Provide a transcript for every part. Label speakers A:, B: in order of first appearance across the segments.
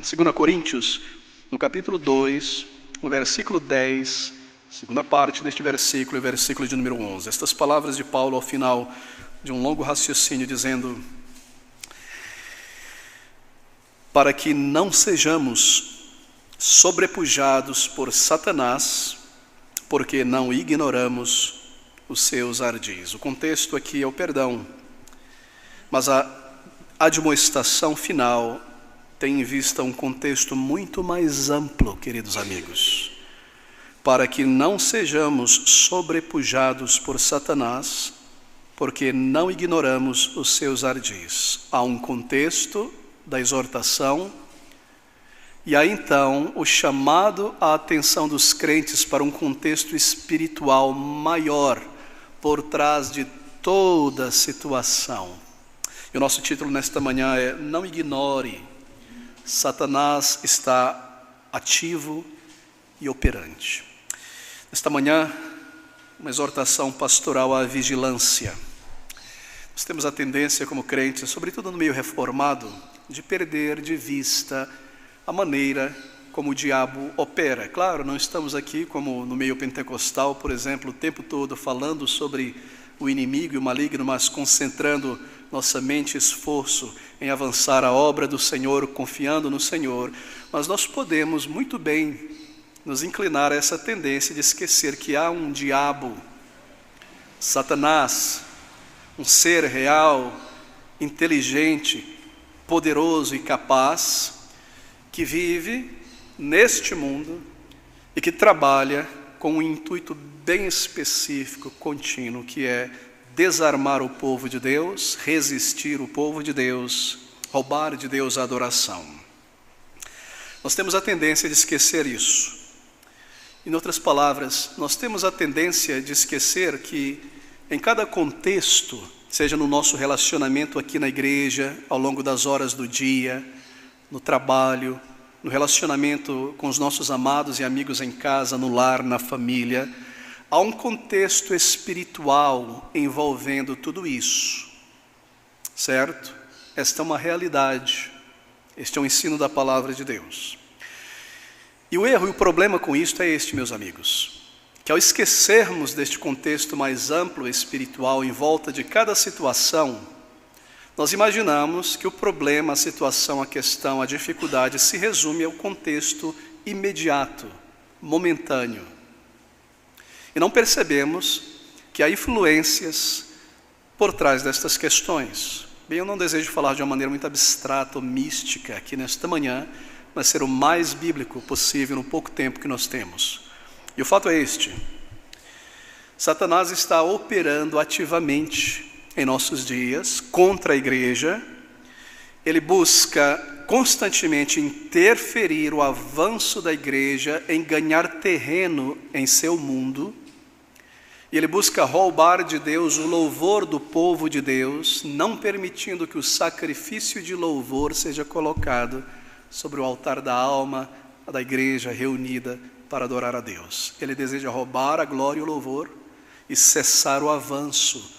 A: 2 Coríntios, no capítulo 2, no versículo 10, segunda parte deste versículo, e versículo de número 11. Estas palavras de Paulo ao final de um longo raciocínio, dizendo: para que não sejamos sobrepujados por Satanás, porque não ignoramos os seus ardis. O contexto aqui é o perdão, mas a admoestação final tem em vista um contexto muito mais amplo, queridos amigos. Para que não sejamos sobrepujados por Satanás, porque não ignoramos os seus ardis. Há um contexto da exortação, e há então o chamado à atenção dos crentes para um contexto espiritual maior, por trás de toda a situação. E o nosso título nesta manhã é: não ignore, Satanás está ativo e operante. Nesta manhã, uma exortação pastoral à vigilância. Nós temos a tendência como crentes, sobretudo no meio reformado, de perder de vista a maneira como o diabo opera. Claro, não estamos aqui como no meio pentecostal, por exemplo, o tempo todo falando sobre o inimigo e o maligno, mas concentrando nossa mente e esforço em avançar a obra do Senhor, confiando no Senhor. Mas nós podemos muito bem nos inclinar a essa tendência de esquecer que há um diabo, Satanás, um ser real, inteligente, poderoso e capaz, que vive neste mundo e que trabalha com um intuito bem específico, contínuo, que é desarmar o povo de Deus, resistir o povo de Deus, roubar de Deus a adoração. Nós temos a tendência de esquecer isso. Em outras palavras, nós temos a tendência de esquecer que em cada contexto, seja no nosso relacionamento aqui na igreja, ao longo das horas do dia, no trabalho, no relacionamento com os nossos amados e amigos em casa, no lar, na família, há um contexto espiritual envolvendo tudo isso, certo? Esta é uma realidade, este é um ensino da palavra de Deus. E o erro e o problema com isso é este, meus amigos, que ao esquecermos deste contexto mais amplo espiritual em volta de cada situação, nós imaginamos que o problema, a situação, a questão, a dificuldade se resume ao contexto imediato, momentâneo. E não percebemos que há influências por trás destas questões. Bem, eu não desejo falar de uma maneira muito abstrata ou mística aqui nesta manhã, mas ser o mais bíblico possível no pouco tempo que nós temos. E o fato é este: Satanás está operando ativamente em nossos dias contra a igreja. Ele busca constantemente interferir o avanço da igreja em ganhar terreno em seu mundo. E ele busca roubar de Deus o louvor do povo de Deus, não permitindo que o sacrifício de louvor seja colocado sobre o altar da alma da igreja reunida para adorar a Deus. Ele deseja roubar a glória e o louvor e cessar o avanço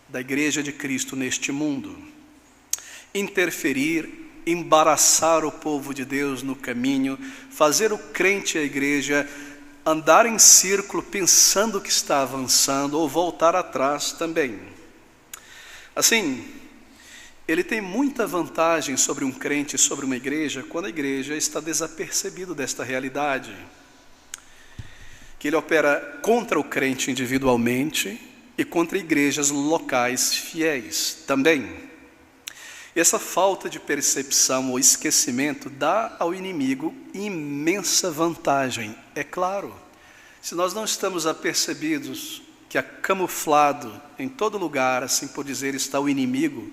A: da igreja de Cristo neste mundo. Interferir, embaraçar o povo de Deus no caminho, fazer o crente e a igreja andar em círculo pensando que está avançando ou voltar atrás também. Assim, ele tem muita vantagem sobre um crente e sobre uma igreja quando a igreja está desapercebido desta realidade. Que ele opera contra o crente individualmente e contra igrejas locais fiéis também. E essa falta de percepção ou esquecimento dá ao inimigo imensa vantagem. É claro, se nós não estamos apercebidos que camuflado em todo lugar, assim por dizer, está o inimigo,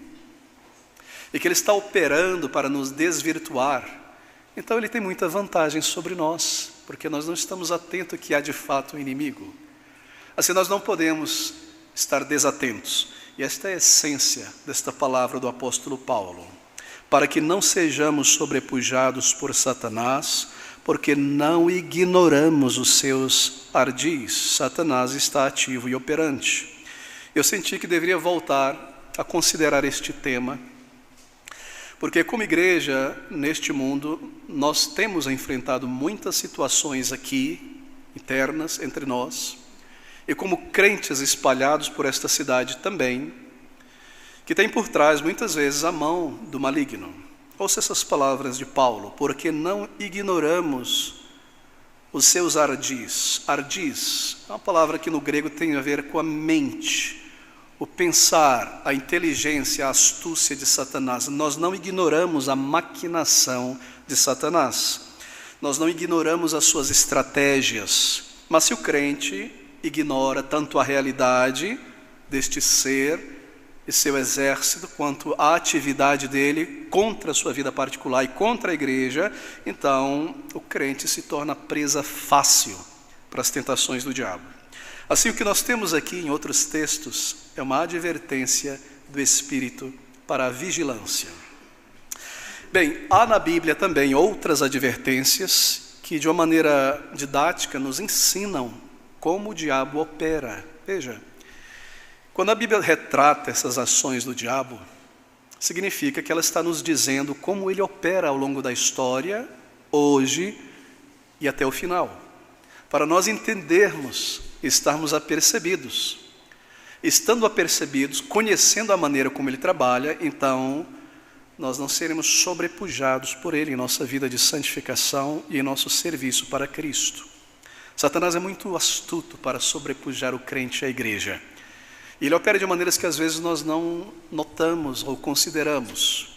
A: e que ele está operando para nos desvirtuar, então ele tem muita vantagem sobre nós, porque nós não estamos atentos que há de fato um inimigo. Assim nós não podemos estar desatentos. E esta é a essência desta palavra do apóstolo Paulo. Para que não sejamos sobrepujados por Satanás, porque não ignoramos os seus ardis. Satanás está ativo e operante. Eu senti que deveria voltar a considerar este tema, Porque como igreja, neste mundo, nós temos enfrentado muitas situações aqui, internas, entre nós, e como crentes espalhados por esta cidade também, que tem por trás, muitas vezes, a mão do maligno. Ouça essas palavras de Paulo: porque não ignoramos os seus ardis. Ardis é uma palavra que no grego tem a ver com a mente, o pensar, a inteligência, a astúcia de Satanás. Nós não ignoramos a maquinação de Satanás. Nós não ignoramos as suas estratégias. Mas se o crente ignora tanto a realidade deste ser e seu exército, quanto a atividade dele contra a sua vida particular e contra a igreja, então o crente se torna presa fácil para as tentações do diabo. Assim, o que nós temos aqui em outros textos é uma advertência do Espírito para a vigilância. Bem, há na Bíblia também outras advertências que de uma maneira didática nos ensinam como o diabo opera. Veja, quando a Bíblia retrata essas ações do diabo, significa que ela está nos dizendo como ele opera ao longo da história, hoje e até o final, para nós entendermos e estarmos apercebidos. Estando apercebidos, conhecendo a maneira como ele trabalha, então nós não seremos sobrepujados por ele em nossa vida de santificação e em nosso serviço para Cristo. Satanás é muito astuto para sobrepujar o crente e a igreja. Ele opera de maneiras que às vezes nós não notamos ou consideramos.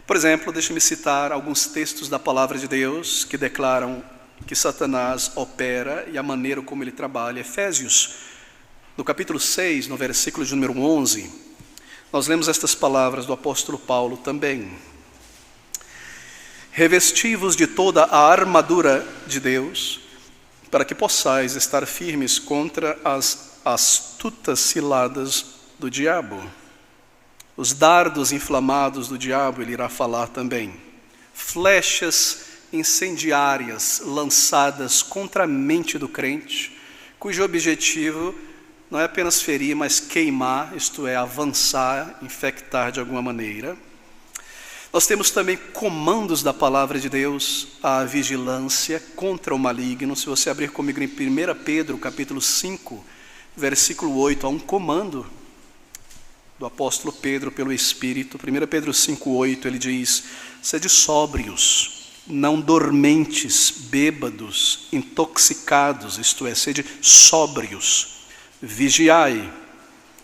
A: Por exemplo, deixe-me citar alguns textos da palavra de Deus que declaram que Satanás opera e a maneira como ele trabalha. Efésios, no capítulo 6, no versículo de número 11, nós lemos estas palavras do apóstolo Paulo também. Revesti-vos de toda a armadura de Deus, para que possais estar firmes contra as astutas ciladas do diabo. Os dardos inflamados do diabo, ele irá falar também. Flechas incendiárias lançadas contra a mente do crente, cujo objetivo não é apenas ferir, mas queimar, isto é, avançar, infectar de alguma maneira. Nós temos também comandos da palavra de Deus, a vigilância contra o maligno. Se você abrir comigo em 1 Pedro, capítulo 5, versículo 8, há um comando do apóstolo Pedro pelo Espírito. 1 Pedro 5, 8, ele diz: sede sóbrios, não dormentes, bêbados, intoxicados, isto é, sede sóbrios, vigiai,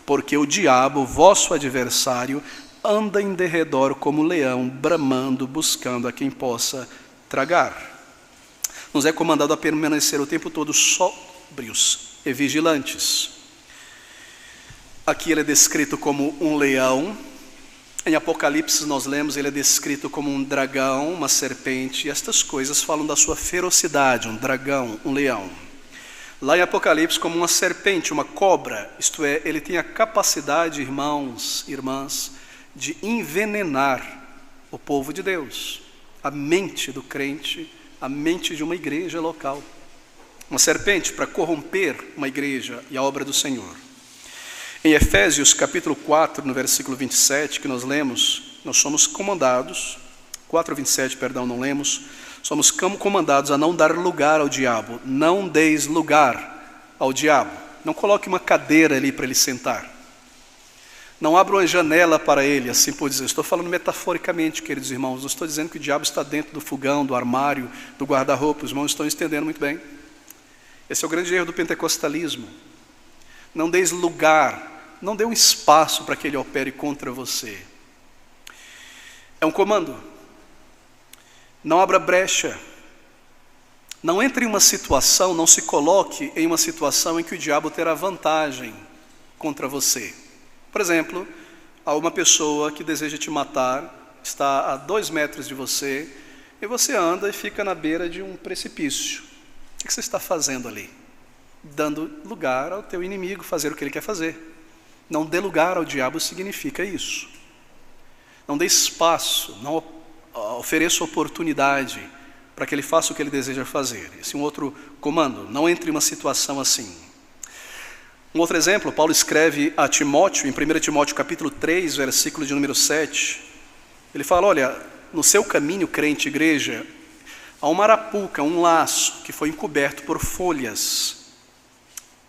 A: porque o diabo, vosso adversário, anda em derredor como leão, bramando, buscando a quem possa tragar. Nos é comandado a permanecer o tempo todo sóbrios e vigilantes. Aqui ele é descrito como um leão. Em Apocalipse nós lemos, ele é descrito como um dragão, uma serpente, e estas coisas falam da sua ferocidade, um dragão, um leão. Lá em Apocalipse, como uma serpente, uma cobra, isto é, ele tem a capacidade, irmãos, irmãs, de envenenar o povo de Deus, a mente do crente, a mente de uma igreja local. Uma serpente para corromper uma igreja e a obra do Senhor. Em Efésios capítulo 4, no versículo 27, que nós lemos, nós somos comandados, 4:27, perdão, não lemos, somos comandados a não dar lugar ao diabo. Não deis lugar ao diabo. Não coloque uma cadeira ali para ele sentar. Não abra uma janela para ele, assim por dizer. Estou falando metaforicamente, queridos irmãos. Não estou dizendo que o diabo está dentro do fogão, do armário, do guarda-roupa. Os irmãos estão entendendo muito bem. Esse é o grande erro do pentecostalismo. Não deis lugar, não dê um espaço para que ele opere contra você. É um comando. Não abra brecha. Não entre em uma situação, não se coloque em uma situação em que o diabo terá vantagem contra você. Por exemplo, há uma pessoa que deseja te matar, está a 2 metros de você, e você anda e fica na beira de um precipício. O que você está fazendo ali? Dando lugar ao teu inimigo fazer o que ele quer fazer. Não dê lugar ao diabo significa isso. Não dê espaço, não ofereça oportunidade para que ele faça o que ele deseja fazer. Esse é um outro comando. Não entre em uma situação assim. Um outro exemplo, Paulo escreve a Timóteo, em 1 Timóteo capítulo 3, versículo de número 7. Ele fala, olha, no seu caminho, crente, igreja, há uma arapuca, um laço que foi encoberto por folhas.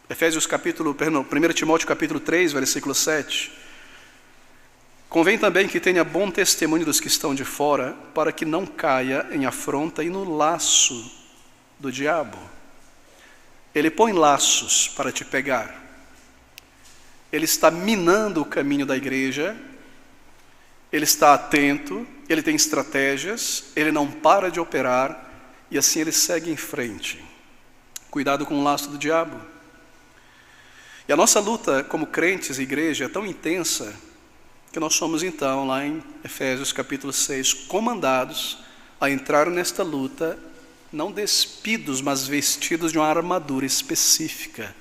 A: 1 Timóteo capítulo 3, versículo 7. Convém também que tenha bom testemunho dos que estão de fora, para que não caia em afronta e no laço do diabo. Ele põe laços para te pegar. Ele está minando o caminho da igreja, ele está atento, ele tem estratégias, ele não para de operar e assim ele segue em frente. Cuidado com o laço do diabo. E a nossa luta como crentes e igreja é tão intensa que nós somos então, lá em Efésios capítulo 6, comandados a entrar nesta luta, não despidos, mas vestidos de uma armadura específica.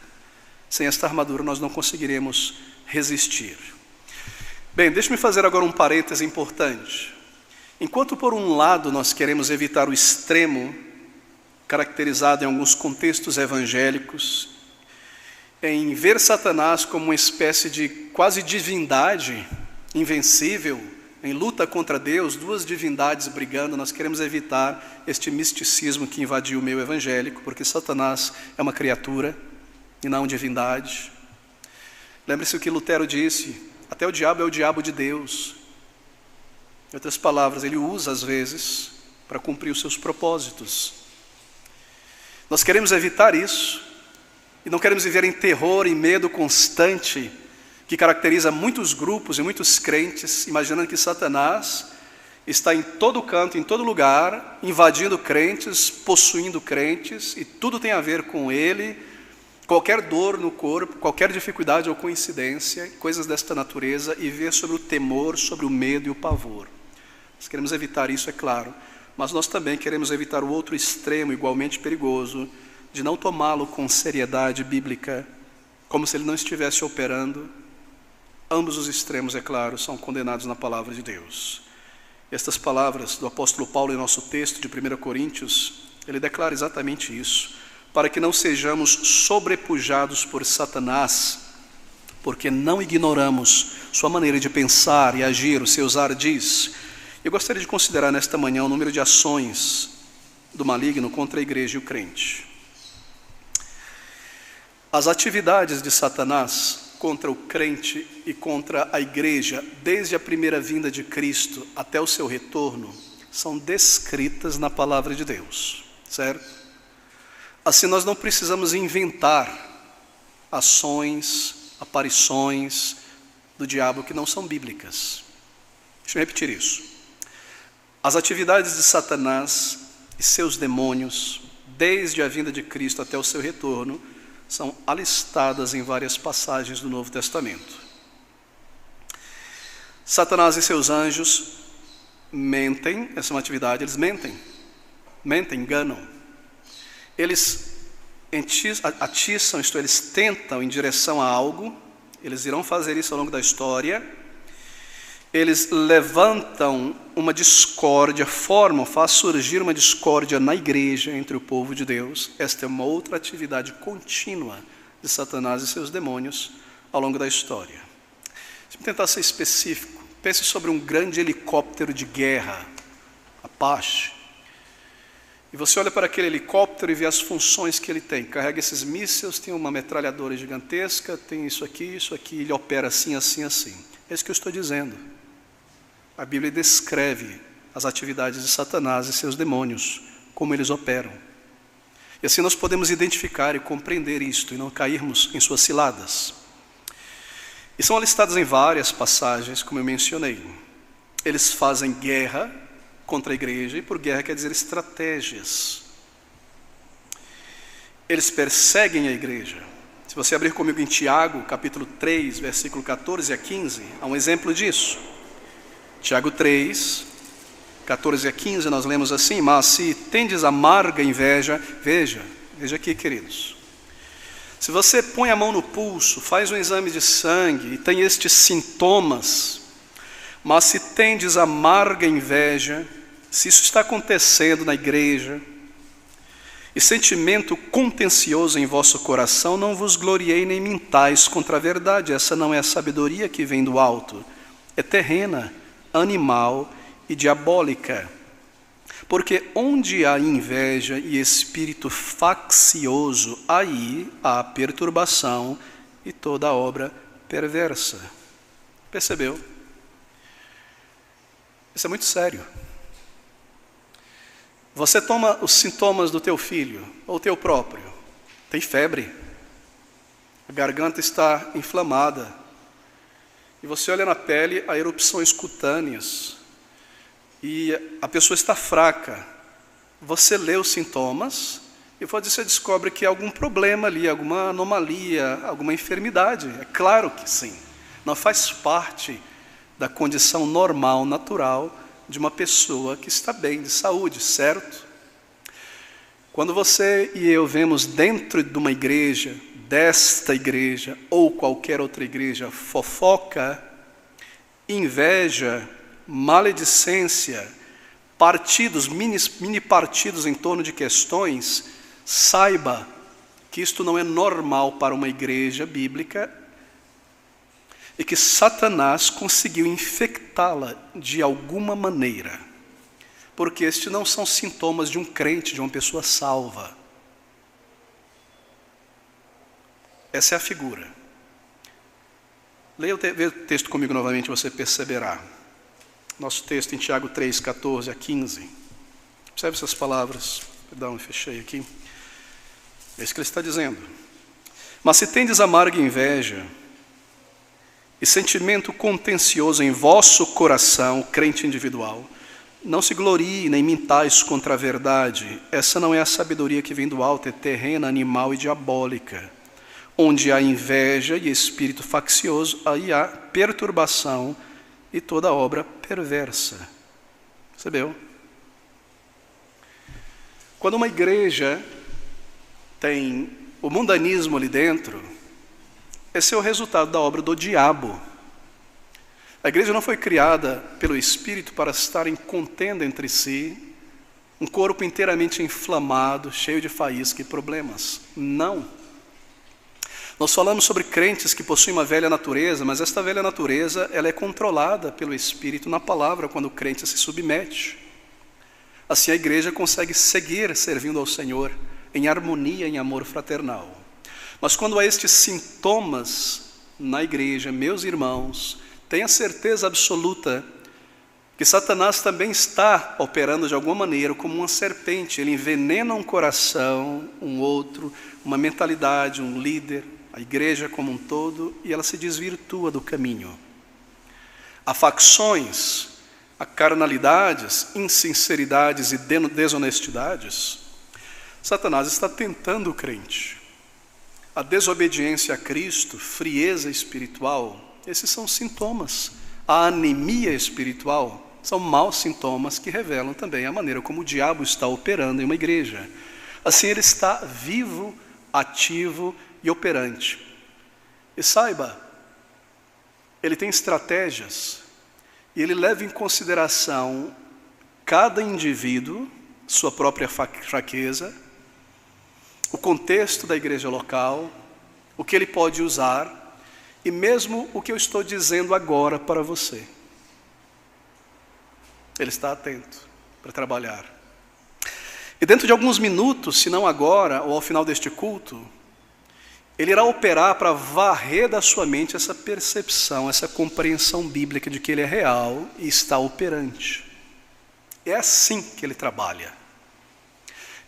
A: Sem esta armadura nós não conseguiremos resistir. Bem, deixe-me fazer agora um parêntese importante. Enquanto por um lado nós queremos evitar o extremo, caracterizado em alguns contextos evangélicos, em ver Satanás como uma espécie de quase divindade invencível, em luta contra Deus, duas divindades brigando, nós queremos evitar este misticismo que invadiu o meio evangélico, porque Satanás é uma criatura e não divindade. Lembre-se o que Lutero disse, até o diabo é o diabo de Deus. Em outras palavras, ele usa às vezes para cumprir os seus propósitos. Nós queremos evitar isso, e não queremos viver em terror e medo constante, que caracteriza muitos grupos e muitos crentes, imaginando que Satanás está em todo canto, em todo lugar, invadindo crentes, possuindo crentes, e tudo tem a ver com ele. Qualquer dor no corpo, qualquer dificuldade ou coincidência, coisas desta natureza, e ver sobre o temor, sobre o medo e o pavor. Nós queremos evitar isso, é claro, mas nós também queremos evitar o outro extremo, igualmente perigoso, de não tomá-lo com seriedade bíblica, como se ele não estivesse operando. Ambos os extremos, é claro, são condenados na palavra de Deus. Estas palavras do apóstolo Paulo em nosso texto de 1 Coríntios, ele declara exatamente isso, para que não sejamos sobrepujados por Satanás, porque não ignoramos sua maneira de pensar e agir, os seus ardis. Eu gostaria de considerar nesta manhã o número de ações do maligno contra a igreja e o crente. As atividades de Satanás contra o crente e contra a igreja, desde a primeira vinda de Cristo até o seu retorno, são descritas na palavra de Deus, certo? Assim nós não precisamos inventar ações, aparições do diabo que não são bíblicas. Deixa eu repetir isso. As atividades de Satanás e seus demônios, desde a vinda de Cristo até o seu retorno, são alistadas em várias passagens do Novo Testamento. Satanás e seus anjos mentem, essa é uma atividade, eles mentem, enganam. Eles atiçam, isto é, eles tentam em direção a algo, eles irão fazer isso ao longo da história. Eles levantam uma discórdia, faz surgir uma discórdia na igreja entre o povo de Deus. Esta é uma outra atividade contínua de Satanás e seus demônios ao longo da história. Deixa eu tentar ser específico. Pense sobre um grande helicóptero de guerra, Apache. E você olha para aquele helicóptero e vê as funções que ele tem. Carrega esses mísseis, tem uma metralhadora gigantesca, tem isso aqui, ele opera assim, assim, assim. É isso que eu estou dizendo. A Bíblia descreve as atividades de Satanás e seus demônios, como eles operam. E assim nós podemos identificar e compreender isto, e não cairmos em suas ciladas. E são alistados em várias passagens, como eu mencionei. Eles fazem guerra contra a igreja, e por guerra quer dizer estratégias. Eles perseguem a igreja. Se você abrir comigo em Tiago, capítulo 3, versículo 14 a 15, há um exemplo disso. Tiago 3, 14 a 15, nós lemos assim: mas se tendes amarga inveja, veja aqui, queridos. Se você põe a mão no pulso, faz um exame de sangue e tem estes sintomas, mas se tendes amarga inveja, se isso está acontecendo na igreja, e sentimento contencioso em vosso coração, não vos gloriei nem mintais contra a verdade. Essa não é a sabedoria que vem do alto, é terrena, animal e diabólica. Porque onde há inveja e espírito faccioso, aí há perturbação e toda obra perversa. Percebeu? Isso é muito sério. Você toma os sintomas do teu filho, ou teu próprio. Tem febre. A garganta está inflamada. E você olha na pele, há erupções cutâneas. E a pessoa está fraca. Você lê os sintomas e você descobre que há algum problema ali, alguma anomalia, alguma enfermidade. É claro que sim. Não faz parte da condição normal, natural, de uma pessoa que está bem, de saúde, certo? Quando você e eu vemos dentro de uma igreja, desta igreja ou qualquer outra igreja, fofoca, inveja, maledicência, partidos, mini partidos em torno de questões, saiba que isto não é normal para uma igreja bíblica e que Satanás conseguiu infectá-la de alguma maneira, porque estes não são sintomas de um crente, de uma pessoa salva. Essa é a figura. Leia o texto comigo novamente, você perceberá. Nosso texto em Tiago 3, 14 a 15. Observe essas palavras. Perdão, eu fechei aqui. É isso que ele está dizendo. Mas se tendes amarga inveja e sentimento contencioso em vosso coração, crente individual, não se glorie nem mintais contra a verdade. Essa não é a sabedoria que vem do alto, é terrena, animal e diabólica. Onde há inveja e espírito faccioso, aí há perturbação e toda obra perversa. Percebeu? Quando uma igreja tem o mundanismo ali dentro, esse é o resultado da obra do diabo. A igreja não foi criada pelo Espírito para estar em contenda entre si, um corpo inteiramente inflamado, cheio de faísca e problemas. Não. Nós falamos sobre crentes que possuem uma velha natureza, mas esta velha natureza ela é controlada pelo Espírito na palavra quando o crente se submete. Assim a igreja consegue seguir servindo ao Senhor em harmonia, em amor fraternal. Mas quando há estes sintomas na igreja, meus irmãos, tenha certeza absoluta que Satanás também está operando de alguma maneira como uma serpente. Ele envenena um coração, um outro, uma mentalidade, um líder, a igreja como um todo, e ela se desvirtua do caminho. Há facções, há carnalidades, insinceridades e desonestidades. Satanás está tentando o crente. A desobediência a Cristo, frieza espiritual, esses são sintomas. A anemia espiritual são maus sintomas que revelam também a maneira como o diabo está operando em uma igreja. Assim ele está vivo, ativo e operante. E saiba, ele tem estratégias e ele leva em consideração cada indivíduo, sua própria fraqueza, o contexto da igreja local, o que ele pode usar e mesmo o que eu estou dizendo agora para você. Ele está atento para trabalhar. E dentro de alguns minutos, se não agora ou ao final deste culto, ele irá operar para varrer da sua mente essa percepção, essa compreensão bíblica de que ele é real e está operante. É assim que ele trabalha.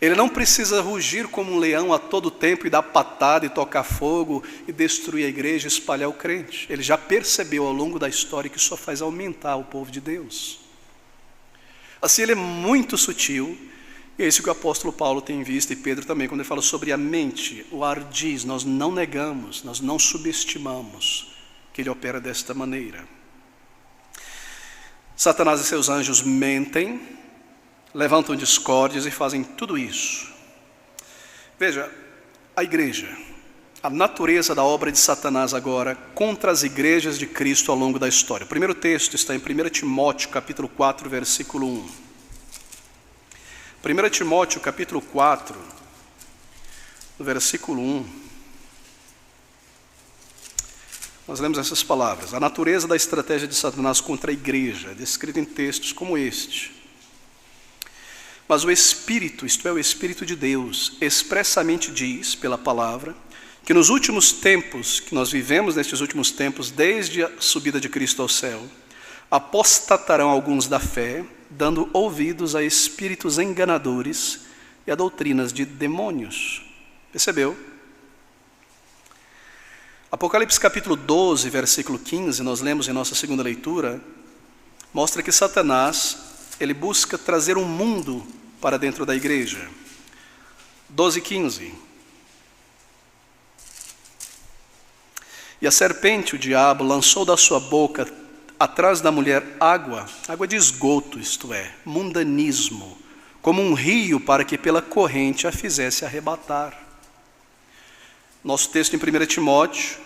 A: Ele não precisa rugir como um leão a todo tempo e dar patada e tocar fogo e destruir a igreja e espalhar o crente. Ele já percebeu ao longo da história que isso só faz aumentar o povo de Deus. Assim ele é muito sutil, e é isso que o apóstolo Paulo tem visto, e Pedro também, quando ele fala sobre a mente, o ardis, nós não negamos, nós não subestimamos que ele opera desta maneira. Satanás e seus anjos mentem, levantam discórdias e fazem tudo isso. Veja, a igreja, a natureza da obra de Satanás agora contra as igrejas de Cristo ao longo da história. O primeiro texto está em 1 Timóteo, capítulo 4, versículo 1. 1 Timóteo, capítulo 4, no versículo 1. nós lemos essas palavras. A natureza da estratégia de Satanás contra a igreja, descrita em textos como este. Mas o Espírito, isto é, o Espírito de Deus, expressamente diz, pela palavra, que nos últimos tempos, que nós vivemos nestes últimos tempos, desde a subida de Cristo ao céu, apostatarão alguns da fé, dando ouvidos a espíritos enganadores e a doutrinas de demônios. Percebeu? Apocalipse capítulo 12, versículo 15, nós lemos em nossa segunda leitura, mostra que Satanás, ele busca trazer um mundo para dentro da igreja. 12:15. E a serpente, o diabo, lançou da sua boca, atrás da mulher, água de esgoto, isto é, mundanismo, como um rio para que pela corrente a fizesse arrebatar. Nosso texto em 1 Timóteo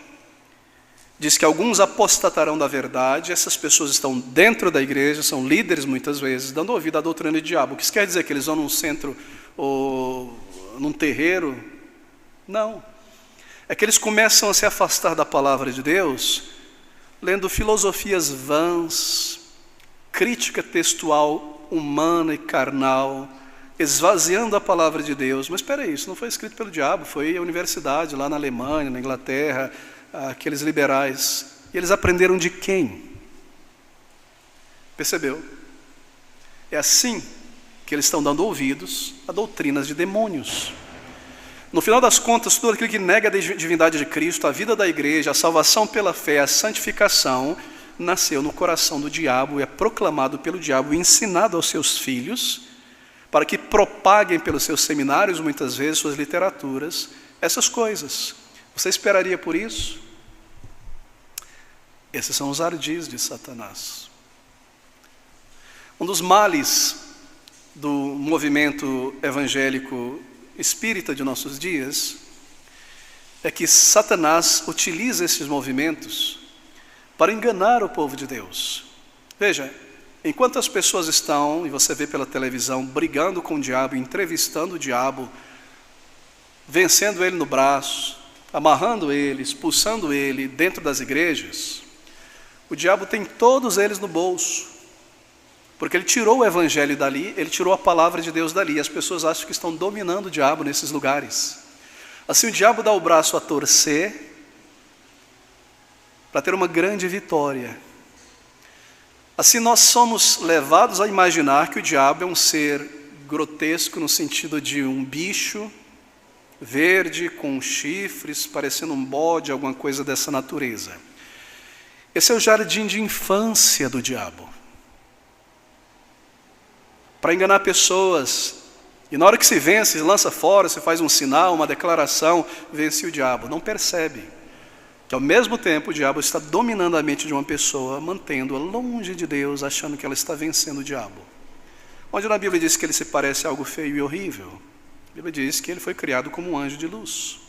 A: diz que alguns apostatarão da verdade. Essas pessoas estão dentro da igreja, são líderes muitas vezes, dando ouvido à doutrina do diabo. O que isso quer dizer? Que eles vão num centro ou num terreiro? Não. É que eles começam a se afastar da palavra de Deus, lendo filosofias vãs, crítica textual humana e carnal, esvaziando a palavra de Deus. Mas espera aí, isso não foi escrito pelo diabo, foi a universidade lá na Alemanha, na Inglaterra, aqueles liberais. E eles aprenderam de quem? Percebeu? É assim que eles estão dando ouvidos a doutrinas de demônios. No final das contas, tudo aquilo que nega a divindade de Cristo, a vida da igreja, a salvação pela fé, a santificação, nasceu no coração do diabo e é proclamado pelo diabo e ensinado aos seus filhos, para que propaguem pelos seus seminários, muitas vezes, suas literaturas, essas coisas. Você esperaria por isso? Esses são os ardis de Satanás. Um dos males do movimento evangélico espírita de nossos dias é que Satanás utiliza esses movimentos para enganar o povo de Deus. Veja, enquanto as pessoas estão, e você vê pela televisão, brigando com o diabo, entrevistando o diabo, vencendo ele no braço, amarrando ele, expulsando ele dentro das igrejas, o diabo tem todos eles no bolso. Porque ele tirou o evangelho dali, ele tirou a palavra de Deus dali. As pessoas acham que estão dominando o diabo nesses lugares. Assim o diabo dá o braço a torcer para ter uma grande vitória. Assim nós somos levados a imaginar que o diabo é um ser grotesco no sentido de um bicho verde com chifres, parecendo um bode, alguma coisa dessa natureza. Esse é o jardim de infância do diabo. Para enganar pessoas, e na hora que se vence, se lança fora, se faz um sinal, uma declaração, vence o diabo. Não percebe que ao mesmo tempo o diabo está dominando a mente de uma pessoa, mantendo-a longe de Deus, achando que ela está vencendo o diabo. Onde na Bíblia diz que ele se parece a algo feio e horrível, a Bíblia diz que ele foi criado como um anjo de luz.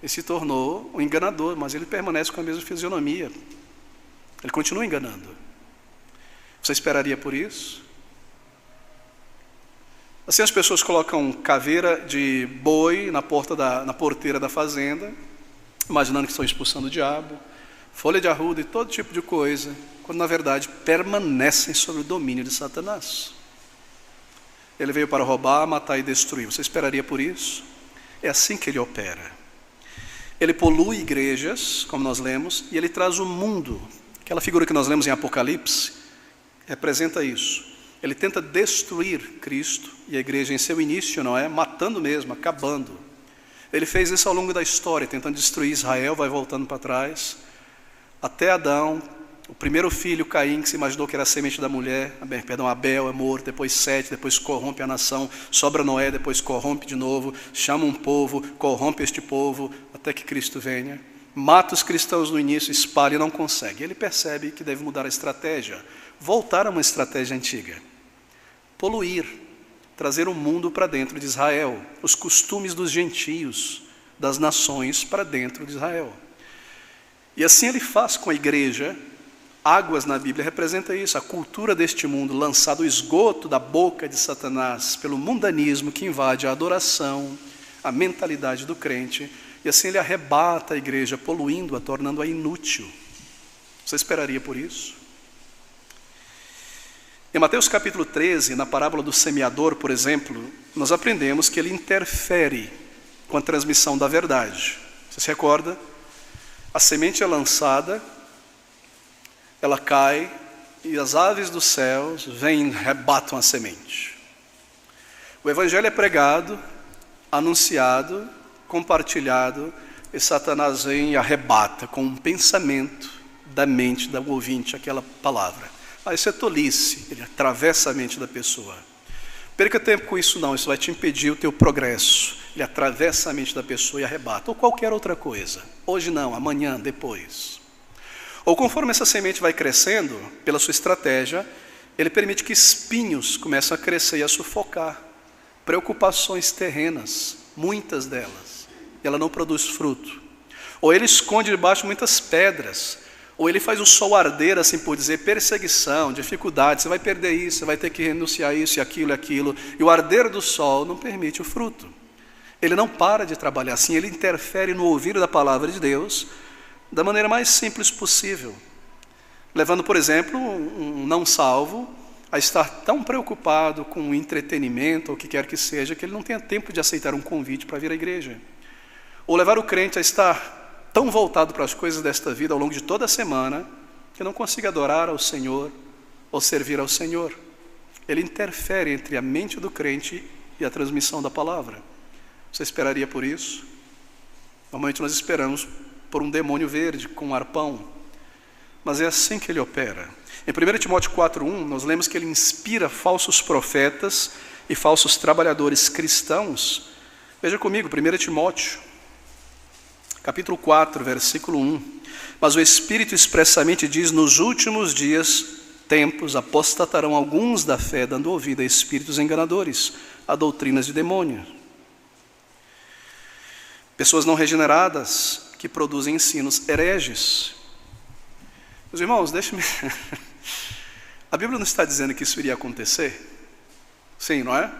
A: Ele se tornou um enganador, mas ele permanece com a mesma fisionomia. Ele continua enganando. Você esperaria por isso? Assim as pessoas colocam caveira de boi na porteira da fazenda, imaginando que estão expulsando o diabo, folha de arruda e todo tipo de coisa, quando na verdade permanecem sob o domínio de Satanás. Ele veio para roubar, matar e destruir. Você esperaria por isso? É assim que ele opera. Ele polui igrejas, como nós lemos, e ele traz o mundo. Aquela figura que nós lemos em Apocalipse representa isso. Ele tenta destruir Cristo e a igreja em seu início, não é? Matando mesmo, acabando. Ele fez isso ao longo da história, tentando destruir Israel, vai voltando para trás, até Adão, o primeiro filho, Caim, que se imaginou que era a semente da mulher, Abel é morto, depois Sete, depois corrompe a nação, sobra Noé, depois corrompe de novo, chama um povo, corrompe este povo, até que Cristo venha. Mata os cristãos no início, espalha e não consegue. Ele percebe que deve mudar a estratégia, voltar a uma estratégia antiga. Poluir, trazer o mundo para dentro de Israel, os costumes dos gentios, das nações para dentro de Israel. E assim ele faz com a igreja. Águas na Bíblia representa isso, a cultura deste mundo, lançado o esgoto da boca de Satanás pelo mundanismo que invade a adoração, a mentalidade do crente, e assim ele arrebata a igreja, poluindo-a, tornando-a inútil. Você esperaria por isso? Em Mateus capítulo 13, na parábola do semeador, por exemplo, nós aprendemos que ele interfere com a transmissão da verdade. Você se recorda? A semente é lançada, ela cai, e as aves dos céus vêm e rebatam a semente. O evangelho é pregado, anunciado, compartilhado, e Satanás vem e arrebata com um pensamento da mente do ouvinte aquela palavra. Isso é tolice, ele atravessa a mente da pessoa. Perca tempo com isso não, isso vai te impedir o teu progresso. Ele atravessa a mente da pessoa e arrebata, ou qualquer outra coisa. Hoje não, amanhã, depois. Ou conforme essa semente vai crescendo, pela sua estratégia, ele permite que espinhos comecem a crescer e a sufocar. Preocupações terrenas, muitas delas, e ela não produz fruto. Ou ele esconde debaixo de muitas pedras, ou ele faz o sol arder, assim por dizer, perseguição, dificuldade, você vai perder isso, você vai ter que renunciar a isso e aquilo, e o arder do sol não permite o fruto. Ele não para de trabalhar assim, ele interfere no ouvido da palavra de Deus, da maneira mais simples possível, levando, por exemplo, um não salvo a estar tão preocupado com o entretenimento, ou o que quer que seja, que ele não tenha tempo de aceitar um convite para vir à igreja. Ou levar o crente a estar tão voltado para as coisas desta vida ao longo de toda a semana, que não consiga adorar ao Senhor, ou servir ao Senhor. Ele interfere entre a mente do crente e a transmissão da palavra. Você esperaria por isso? Normalmente nós esperamos por um demônio verde com um arpão, mas é assim que ele opera. Em 1 Timóteo 4:1, nós lemos que ele inspira falsos profetas e falsos trabalhadores cristãos. Veja comigo, 1 Timóteo, capítulo 4, versículo 1. Mas o Espírito expressamente diz, nos últimos tempos, apostatarão alguns da fé, dando ouvido a espíritos enganadores, a doutrinas de demônios. Pessoas não regeneradas, que produzem ensinos hereges. Meus irmãos, deixe-me... A Bíblia não está dizendo que isso iria acontecer? Sim, não é?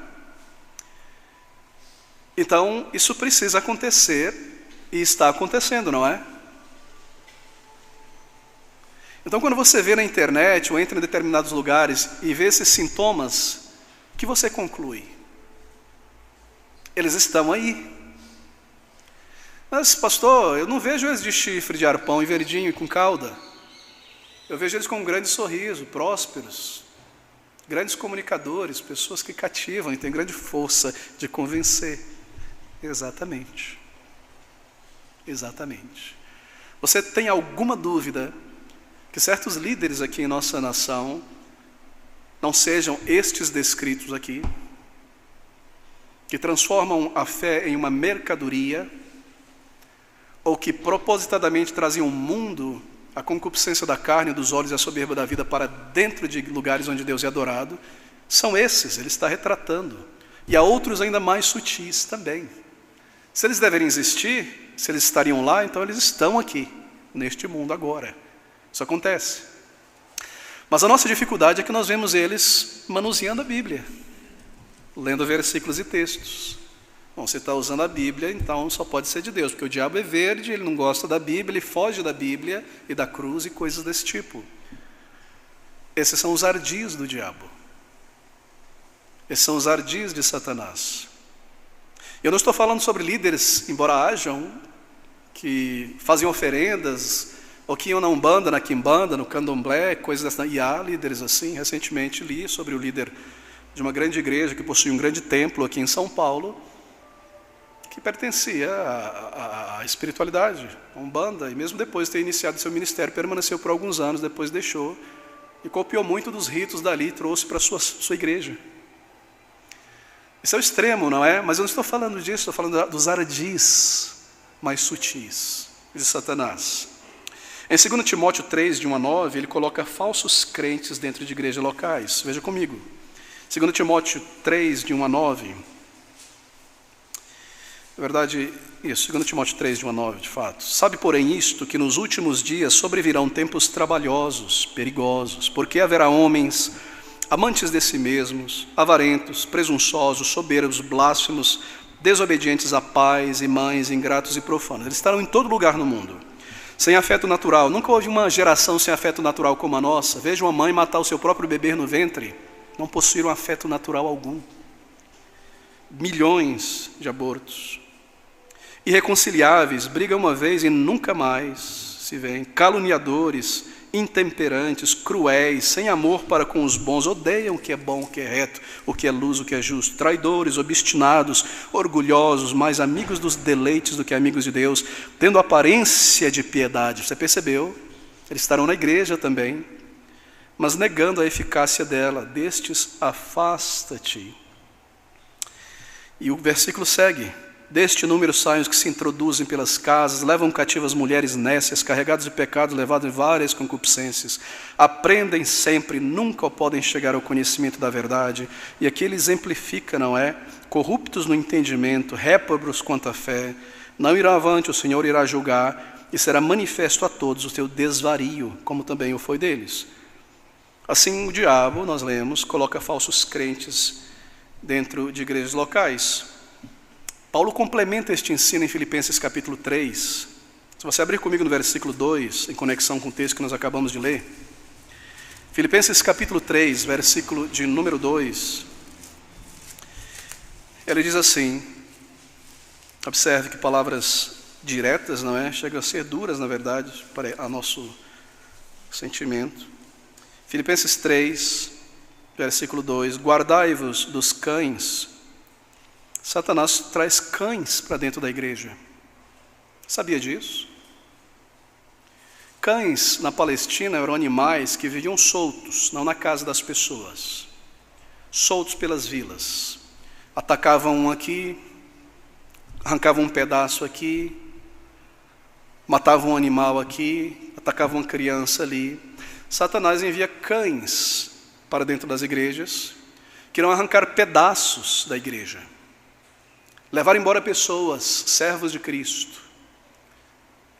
A: Então, isso precisa acontecer e está acontecendo, não é? Então, quando você vê na internet ou entra em determinados lugares e vê esses sintomas, o que você conclui? Eles estão aí. Mas, pastor, eu não vejo eles de chifre, de arpão e verdinho e com cauda. Eu vejo eles com um grande sorriso, prósperos, grandes comunicadores, pessoas que cativam e têm grande força de convencer. Exatamente. Exatamente. Você tem alguma dúvida que certos líderes aqui em nossa nação não sejam estes descritos aqui, que transformam a fé em uma mercadoria, ou que propositadamente traziam o mundo, a concupiscência da carne, dos olhos e a soberba da vida para dentro de lugares onde Deus é adorado? São esses, ele está retratando. E há outros ainda mais sutis também. Se eles devem existir, se eles estariam lá, então eles estão aqui, neste mundo agora. Isso acontece. Mas a nossa dificuldade é que nós vemos eles manuseando a Bíblia, lendo versículos e textos. Bom, você está usando a Bíblia, então só pode ser de Deus, porque o diabo é verde, ele não gosta da Bíblia, ele foge da Bíblia e da cruz e coisas desse tipo. Esses são os ardis do diabo. Esses são os ardis de Satanás. Eu não estou falando sobre líderes, embora hajam, que fazem oferendas, ou que iam na Umbanda, na Quimbanda, no Candomblé, coisas dessa. E há líderes assim. Recentemente li sobre o líder de uma grande igreja que possui um grande templo aqui em São Paulo, que pertencia à espiritualidade, à Umbanda, e mesmo depois de ter iniciado seu ministério, permaneceu por alguns anos, depois deixou, e copiou muito dos ritos dali, e trouxe para a sua igreja. Isso é o extremo, não é? Mas eu não estou falando disso, estou falando dos ardis mais sutis de Satanás. Em 2 Timóteo 3, de 1 a 9, ele coloca falsos crentes dentro de igrejas locais. Veja comigo. 2 Timóteo 3, de 1 a 9... Na verdade, isso, 2 Timóteo 3, de 1 a 9, de fato. Sabe, porém, isto, que nos últimos dias sobrevirão tempos trabalhosos, perigosos, porque haverá homens amantes de si mesmos, avarentos, presunçosos, soberbos, blasfemos, desobedientes a pais e mães, ingratos e profanos. Eles estarão em todo lugar no mundo, sem afeto natural. Nunca houve uma geração sem afeto natural como a nossa. Veja uma mãe matar o seu próprio bebê no ventre. Não possuíram afeto natural algum. Milhões de abortos. Irreconciliáveis, brigam uma vez e nunca mais se veem. Caluniadores, intemperantes, cruéis, sem amor para com os bons, odeiam o que é bom, o que é reto, o que é luz, o que é justo, traidores, obstinados, orgulhosos, mais amigos dos deleites do que amigos de Deus, tendo aparência de piedade. Você percebeu? Eles estarão na igreja também, mas negando a eficácia dela. Destes afasta-te. E o versículo segue. Deste número saem os que se introduzem pelas casas, levam cativas mulheres nécias, carregadas de pecado, levados em várias concupiscências. Aprendem sempre, nunca podem chegar ao conhecimento da verdade. E aqui ele exemplifica, não é? Corruptos no entendimento, réprobos quanto à fé. Não irá avante, o Senhor irá julgar, e será manifesto a todos o teu desvario, como também o foi deles. Assim o diabo, nós lemos, coloca falsos crentes dentro de igrejas locais. Paulo complementa este ensino em Filipenses capítulo 3. Se você abrir comigo no versículo 2, em conexão com o texto que nós acabamos de ler. Filipenses capítulo 3, versículo de número 2. Ele diz assim, observe que palavras diretas, não é? Chegam a ser duras, na verdade, para o nosso sentimento. Filipenses 3, versículo 2. Guardai-vos dos cães. Satanás traz cães para dentro da igreja. Sabia disso? Cães na Palestina eram animais que viviam soltos, não na casa das pessoas. Soltos pelas vilas. Atacavam um aqui, arrancavam um pedaço aqui, matavam um animal aqui, atacavam uma criança ali. Satanás envia cães para dentro das igrejas, que irão arrancar pedaços da igreja. Levar embora pessoas, servos de Cristo.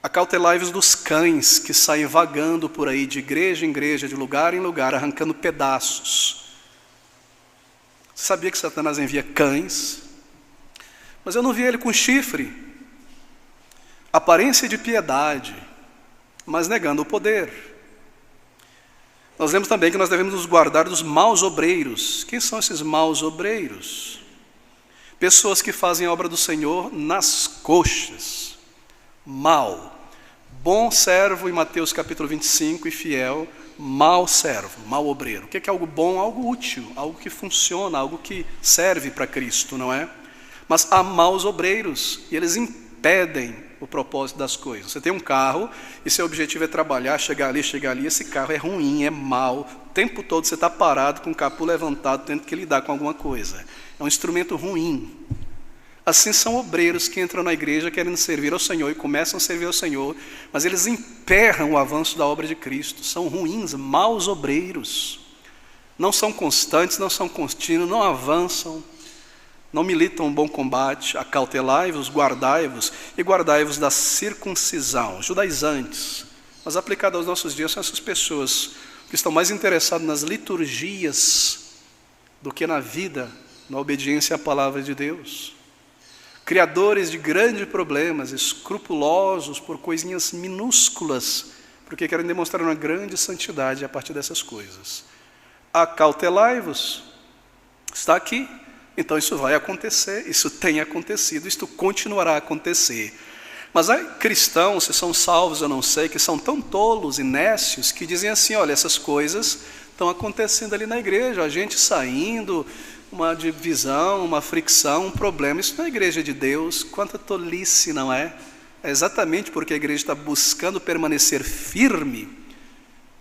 A: Acautelai-vos dos cães que saem vagando por aí de igreja em igreja, de lugar em lugar, arrancando pedaços. Você sabia que Satanás envia cães? Mas eu não vi ele com chifre. Aparência de piedade, mas negando o poder. Nós vemos também que nós devemos nos guardar dos maus obreiros. Quem são esses maus obreiros? Pessoas que fazem a obra do Senhor nas coxas. Mal. Bom servo em Mateus capítulo 25 e fiel, mau servo, mau obreiro. O que é algo bom? Algo útil, algo que funciona, algo que serve para Cristo, não é? Mas há maus obreiros e eles impedem o propósito das coisas. Você tem um carro e seu objetivo é trabalhar, chegar ali, esse carro é ruim, é mau. O tempo todo você está parado com o capô levantado, tendo que lidar com alguma coisa. É um instrumento ruim. Assim são obreiros que entram na igreja querendo servir ao Senhor e começam a servir ao Senhor, mas eles emperram o avanço da obra de Cristo. São ruins, maus obreiros. Não são constantes, não são contínuos, não avançam, não militam um bom combate. Acautelai-vos, guardai-vos e guardai-vos da circuncisão. Judaizantes, mas aplicado aos nossos dias são essas pessoas que estão mais interessadas nas liturgias do que na vida, na obediência à palavra de Deus. Criadores de grandes problemas, escrupulosos por coisinhas minúsculas, porque querem demonstrar uma grande santidade a partir dessas coisas. Acautelai-vos, está aqui, então isso vai acontecer, isso tem acontecido, isto continuará a acontecer. Mas há cristãos, se são salvos eu não sei, que são tão tolos e nécios, que dizem assim, olha, essas coisas estão acontecendo ali na igreja, a gente saindo, uma divisão, uma fricção, um problema. Isso não é a igreja de Deus. Quanta tolice, não é? É exatamente porque a igreja está buscando permanecer firme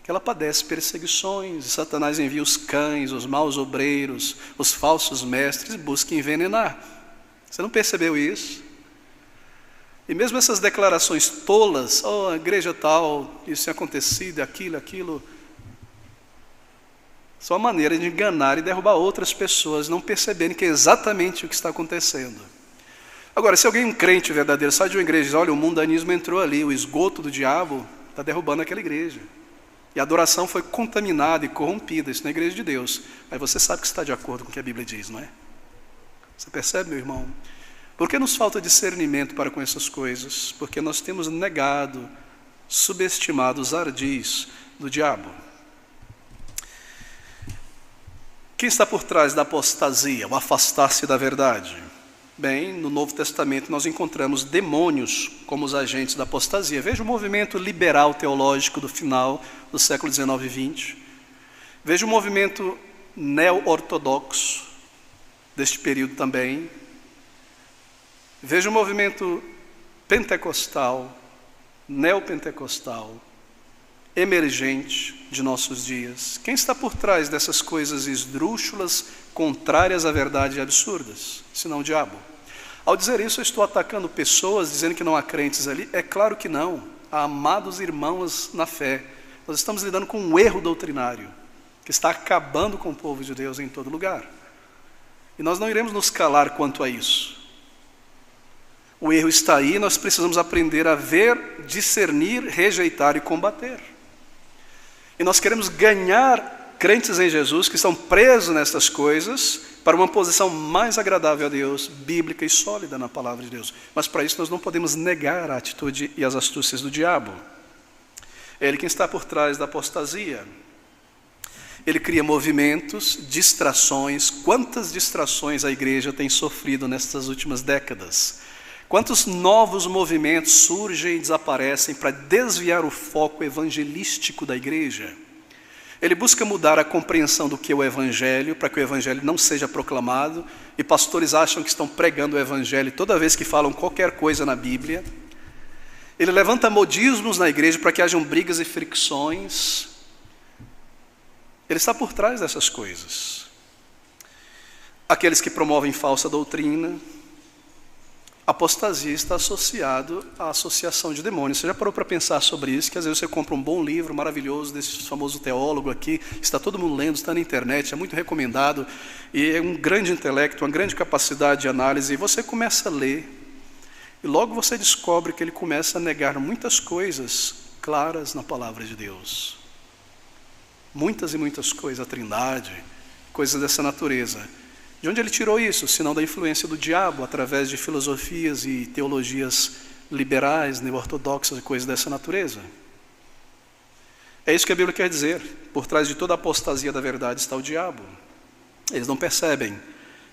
A: que ela padece perseguições. E Satanás envia os cães, os maus obreiros, os falsos mestres e busca envenenar. Você não percebeu isso? E mesmo essas declarações tolas, a igreja tal, isso tem acontecido, aquilo, são uma maneira de enganar e derrubar outras pessoas, não perceberem que é exatamente o que está acontecendo. Agora, se alguém, um crente verdadeiro, sai de uma igreja e diz, olha, o mundanismo entrou ali, o esgoto do diabo está derrubando aquela igreja. E a adoração foi contaminada e corrompida, isso na igreja de Deus. Aí você sabe que está de acordo com o que a Bíblia diz, não é? Você percebe, meu irmão? Por que nos falta discernimento para com essas coisas? Porque nós temos negado, subestimado os ardis do diabo. Quem está por trás da apostasia, o afastar-se da verdade? Bem, no Novo Testamento nós encontramos demônios como os agentes da apostasia. Veja o movimento liberal teológico do final do século XIX e XX. Veja o movimento neo-ortodoxo deste período também. Veja o movimento pentecostal, neopentecostal, emergente de nossos dias. Quem está por trás dessas coisas esdrúxulas, contrárias à verdade e absurdas? Senão o diabo. Ao dizer isso, eu estou atacando pessoas, dizendo que não há crentes ali? É claro que não. Há amados irmãos na fé. Nós estamos lidando com um erro doutrinário, que está acabando com o povo de Deus em todo lugar. E nós não iremos nos calar quanto a isso. O erro está aí, nós precisamos aprender a ver, discernir, rejeitar e combater. E nós queremos ganhar crentes em Jesus que estão presos nessas coisas para uma posição mais agradável a Deus, bíblica e sólida na palavra de Deus. Mas para isso nós não podemos negar a atitude e as astúcias do diabo. É ele quem está por trás da apostasia. Ele cria movimentos, distrações. Quantas distrações a igreja tem sofrido nestas últimas décadas? Quantos novos movimentos surgem e desaparecem para desviar o foco evangelístico da igreja? Ele busca mudar a compreensão do que é o evangelho, para que o evangelho não seja proclamado, e pastores acham que estão pregando o evangelho toda vez que falam qualquer coisa na Bíblia. Ele levanta modismos na igreja para que hajam brigas e fricções. Ele está por trás dessas coisas. Aqueles que promovem falsa doutrina. Apostasia está associado à associação de demônios. Você já parou para pensar sobre isso? Que às vezes você compra um bom livro maravilhoso desse famoso teólogo aqui, está todo mundo lendo, está na internet, é muito recomendado, e é um grande intelecto, uma grande capacidade de análise, e você começa a ler, e logo você descobre que ele começa a negar muitas coisas claras na palavra de Deus. Muitas e muitas coisas, a Trindade, coisas dessa natureza. De onde ele tirou isso? Senão da influência do diabo, através de filosofias e teologias liberais, neo-ortodoxas e coisas dessa natureza. É isso que a Bíblia quer dizer. Por trás de toda a apostasia da verdade está o diabo. Eles não percebem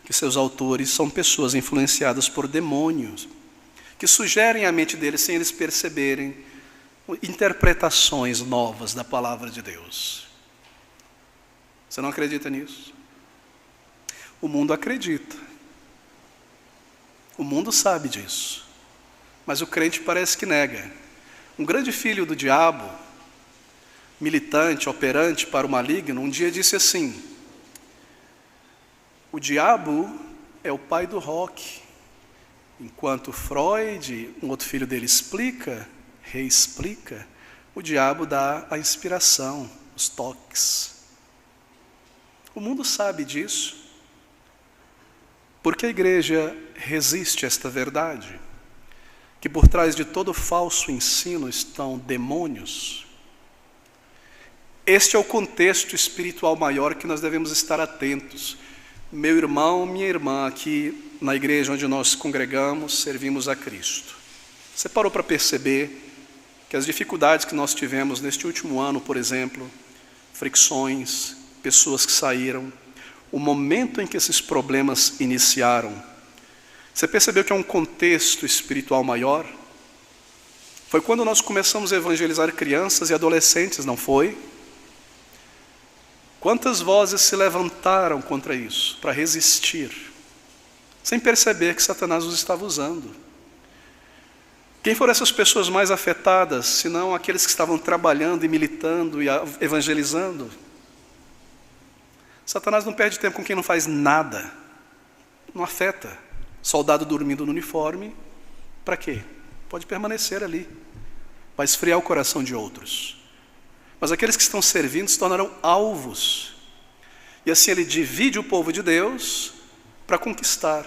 A: que seus autores são pessoas influenciadas por demônios, que sugerem à mente deles, sem eles perceberem, interpretações novas da palavra de Deus. Você não acredita nisso? O mundo acredita. O mundo sabe disso. Mas o crente parece que nega. Um grande filho do diabo, militante, operante para o maligno, um dia disse assim: o diabo é o pai do rock. Enquanto Freud, um outro filho dele, explica, reexplica, o diabo dá a inspiração, os toques. O mundo sabe disso. Porque a igreja resiste a esta verdade? Que por trás de todo falso ensino estão demônios. Este é o contexto espiritual maior que nós devemos estar atentos. Meu irmão, minha irmã, aqui na igreja onde nós congregamos, servimos a Cristo. Você parou para perceber que as dificuldades que nós tivemos neste último ano, por exemplo, fricções, pessoas que saíram, o momento em que esses problemas iniciaram, você percebeu que é um contexto espiritual maior? Foi quando nós começamos a evangelizar crianças e adolescentes, não foi? Quantas vozes se levantaram contra isso, para resistir, sem perceber que Satanás os estava usando? Quem foram essas pessoas mais afetadas, senão aqueles que estavam trabalhando e militando e evangelizando? Satanás não perde tempo com quem não faz nada, não afeta. Soldado dormindo no uniforme, para quê? Pode permanecer ali, vai esfriar o coração de outros. Mas aqueles que estão servindo se tornarão alvos. E assim ele divide o povo de Deus para conquistar,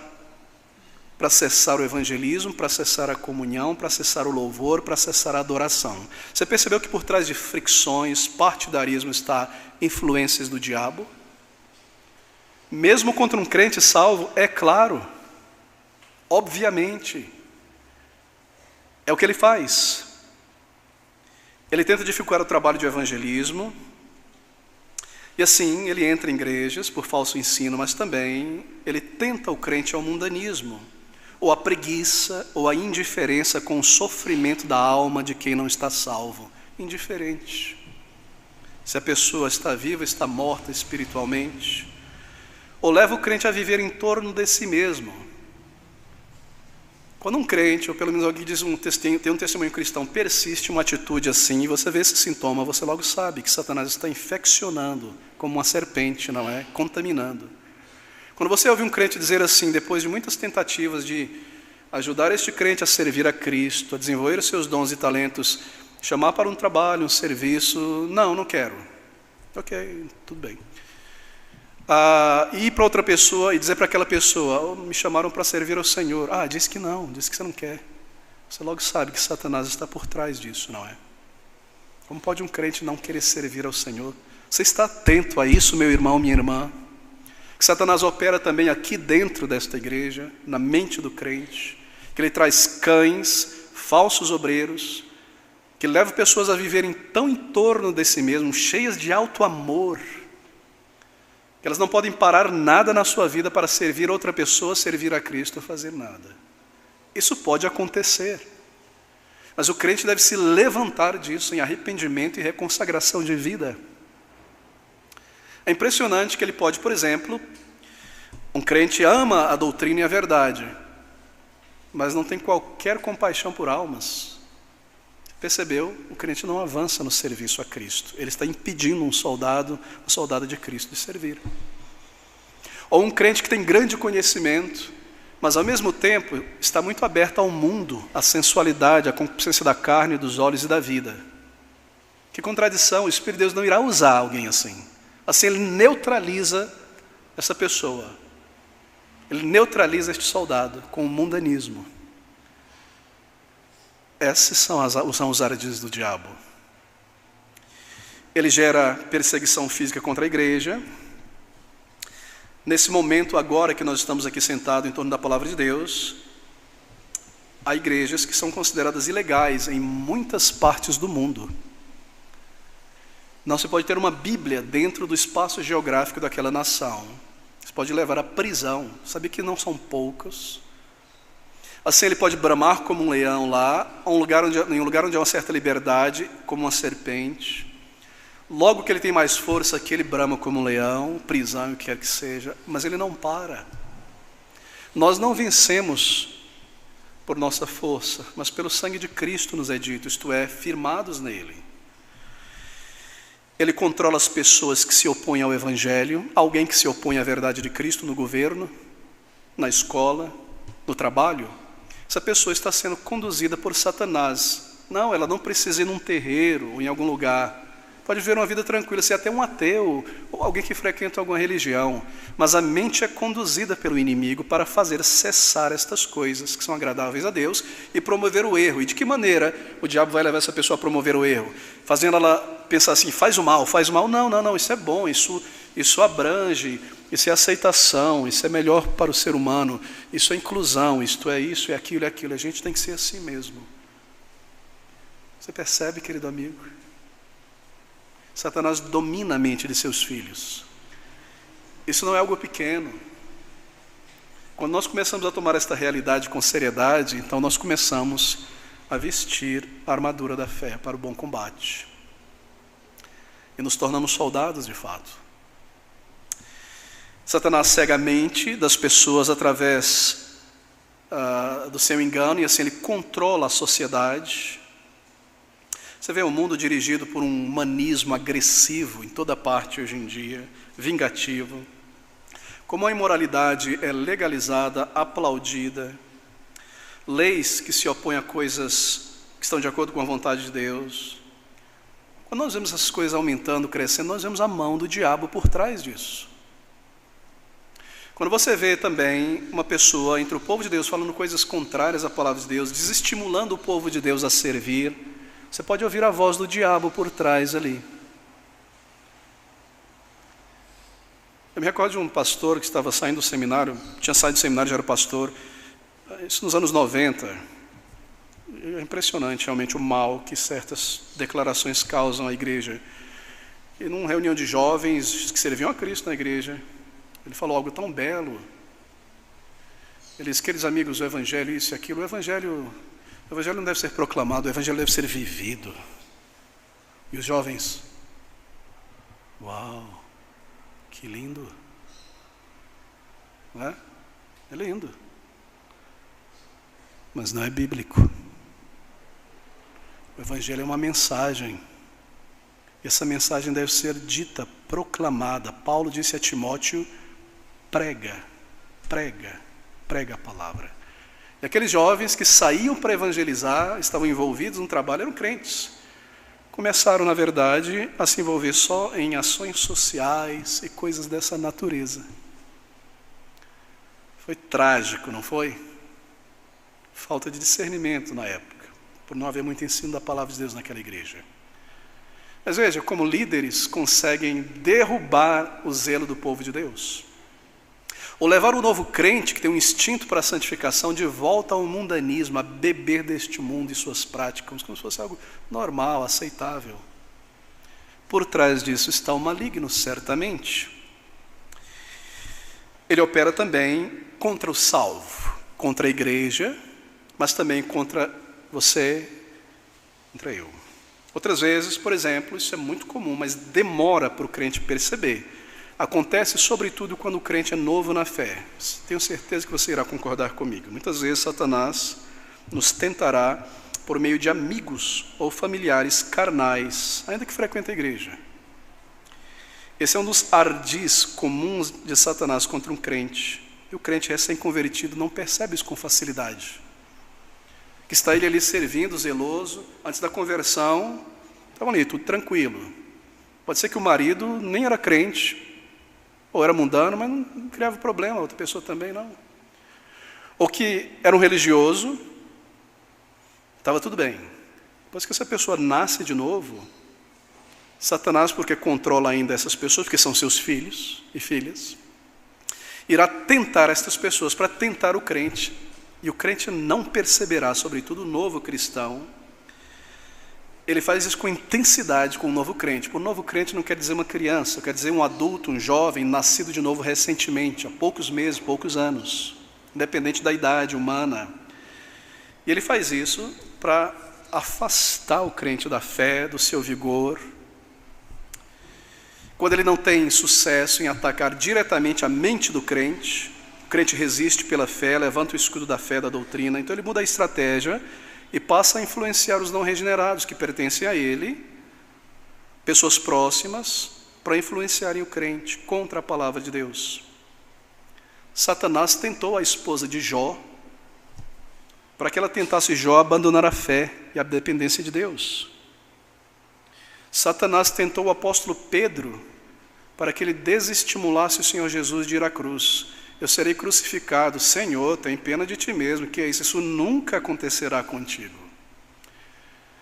A: para acessar o evangelismo, para acessar a comunhão, para acessar o louvor, para acessar a adoração. Você percebeu que por trás de fricções, partidarismo, está influências do diabo? Mesmo contra um crente salvo, é claro. Obviamente, é o que ele faz. Ele tenta dificultar o trabalho de evangelismo, e assim ele entra em igrejas por falso ensino, mas também ele tenta o crente ao mundanismo, ou a preguiça, ou a indiferença com o sofrimento da alma de quem não está salvo. Indiferente. Se a pessoa está viva, está morta espiritualmente. Ou leva o crente a viver em torno de si mesmo. Quando um crente, ou pelo menos alguém diz tem um testemunho cristão, persiste em uma atitude assim, e você vê esse sintoma, você logo sabe que Satanás está infeccionando, como uma serpente, não é? Contaminando. Quando você ouve um crente dizer assim, depois de muitas tentativas de ajudar este crente a servir a Cristo, a desenvolver os seus dons e talentos, chamar para um trabalho, um serviço, não quero. Ok, tudo bem. Ir para outra pessoa e dizer para aquela pessoa, me chamaram para servir ao Senhor. Diz que não, diz que você não quer. Você logo sabe que Satanás está por trás disso, não é? Como pode um crente não querer servir ao Senhor? Você está atento a isso, meu irmão, minha irmã? Que Satanás opera também aqui dentro desta igreja, na mente do crente, que ele traz cães, falsos obreiros, que levam pessoas a viverem tão em torno de si mesmo, cheias de alto amor, que elas não podem parar nada na sua vida para servir outra pessoa, servir a Cristo, fazer nada. Isso pode acontecer, mas o crente deve se levantar disso em arrependimento e reconsagração de vida. É impressionante que ele pode, por exemplo, um crente ama a doutrina e a verdade, mas não tem qualquer compaixão por almas. Percebeu? O crente não avança no serviço a Cristo. Ele está impedindo um soldado de Cristo de servir. Ou um crente que tem grande conhecimento, mas ao mesmo tempo está muito aberto ao mundo, à sensualidade, à concupiscência da carne, dos olhos e da vida. Que contradição, o Espírito de Deus não irá usar alguém assim. Assim ele neutraliza essa pessoa. Ele neutraliza este soldado com o mundanismo. Esses são os ardis do diabo. Ele gera perseguição física contra a igreja. Nesse momento agora que nós estamos aqui sentados em torno da palavra de Deus, há igrejas que são consideradas ilegais em muitas partes do mundo. Não se pode ter uma Bíblia dentro do espaço geográfico daquela nação. Isso pode levar à prisão. Sabe que não são poucos. Assim ele pode bramar como um leão lá, em um lugar onde há uma certa liberdade, como uma serpente. Logo que ele tem mais força, que ele brama como um leão, prisão, o que quer que seja, mas ele não para. Nós não vencemos por nossa força, mas pelo sangue de Cristo nos é dito, isto é, firmados nele. Ele controla as pessoas que se opõem ao Evangelho, alguém que se opõe à verdade de Cristo no governo, na escola, no trabalho. Essa pessoa está sendo conduzida por Satanás. Não, ela não precisa ir num terreiro ou em algum lugar. Pode viver uma vida tranquila, ser até um ateu ou alguém que frequenta alguma religião. Mas a mente é conduzida pelo inimigo para fazer cessar estas coisas que são agradáveis a Deus e promover o erro. E de que maneira o diabo vai levar essa pessoa a promover o erro? Fazendo ela pensar assim, faz o mal. Não, isso é bom, isso abrange, isso é aceitação, isso é melhor para o ser humano, isso é inclusão, isto é isso, é aquilo, é aquilo. A gente tem que ser assim mesmo. Você percebe, querido amigo? Satanás domina a mente de seus filhos. Isso não é algo pequeno. Quando nós começamos a tomar esta realidade com seriedade, então nós começamos a vestir a armadura da fé para o bom combate. E nos tornamos soldados de fato. Satanás cega a mente das pessoas através do seu engano, e assim ele controla a sociedade. Você vê um mundo dirigido por um humanismo agressivo em toda parte hoje em dia, vingativo. Como a imoralidade é legalizada, aplaudida, leis que se opõem a coisas que estão de acordo com a vontade de Deus. Quando nós vemos essas coisas aumentando, crescendo, nós vemos a mão do diabo por trás disso. Quando você vê também uma pessoa entre o povo de Deus falando coisas contrárias à palavra de Deus, desestimulando o povo de Deus a servir, você pode ouvir a voz do diabo por trás ali. Eu me recordo de um pastor que estava saindo do seminário, tinha saído do seminário, já era pastor, isso nos anos 90. É impressionante realmente o mal que certas declarações causam à igreja. E numa reunião de jovens que serviam a Cristo na igreja, ele falou algo tão belo. Ele disse, queridos amigos, o Evangelho, isso e aquilo, o Evangelho não deve ser proclamado, o Evangelho deve ser vivido. E os jovens, uau, que lindo. Não é? É lindo. Mas não é bíblico. O Evangelho é uma mensagem. E essa mensagem deve ser dita, proclamada. Paulo disse a Timóteo, prega a palavra. E aqueles jovens que saíam para evangelizar, estavam envolvidos no trabalho, eram crentes. Começaram, na verdade, a se envolver só em ações sociais e coisas dessa natureza. Foi trágico, não foi? Falta de discernimento na época, por não haver muito ensino da palavra de Deus naquela igreja. Mas veja, como líderes conseguem derrubar o zelo do povo de Deus. Ou levar o novo crente, que tem um instinto para a santificação, de volta ao mundanismo, a beber deste mundo e suas práticas, como se fosse algo normal, aceitável. Por trás disso está o maligno, certamente. Ele opera também contra o salvo, contra a igreja, mas também contra você, contra eu. Outras vezes, por exemplo, isso é muito comum, mas demora para o crente perceber. Acontece sobretudo quando o crente é novo na fé. Tenho certeza que você irá concordar comigo. Muitas vezes Satanás nos tentará por meio de amigos ou familiares carnais, ainda que frequentem a igreja. Esse é um dos ardis comuns de Satanás contra um crente. E o crente recém-convertido não percebe isso com facilidade. Que está ele ali servindo, zeloso, antes da conversão, estava ali, tudo tranquilo. Pode ser que o marido nem era crente, ou era mundano, mas não criava problema, a outra pessoa também não. Ou que era um religioso, estava tudo bem. Depois que essa pessoa nasce de novo, Satanás, porque controla ainda essas pessoas, porque são seus filhos e filhas, irá tentar estas pessoas para tentar o crente. E o crente não perceberá, sobretudo o novo cristão. Ele faz isso com intensidade com o novo crente. O novo crente não quer dizer uma criança, quer dizer um adulto, um jovem, nascido de novo recentemente, há poucos meses, poucos anos, independente da idade humana. E ele faz isso para afastar o crente da fé, do seu vigor. Quando ele não tem sucesso em atacar diretamente a mente do crente, o crente resiste pela fé, levanta o escudo da fé, da doutrina, então ele muda a estratégia e passa a influenciar os não regenerados que pertencem a ele, pessoas próximas, para influenciarem o crente contra a palavra de Deus. Satanás tentou a esposa de Jó, para que ela tentasse Jó abandonar a fé e a dependência de Deus. Satanás tentou o apóstolo Pedro, para que ele desestimulasse o Senhor Jesus de ir à cruz. Eu serei crucificado. Senhor, tem pena de ti mesmo, que é isso? Isso nunca acontecerá contigo.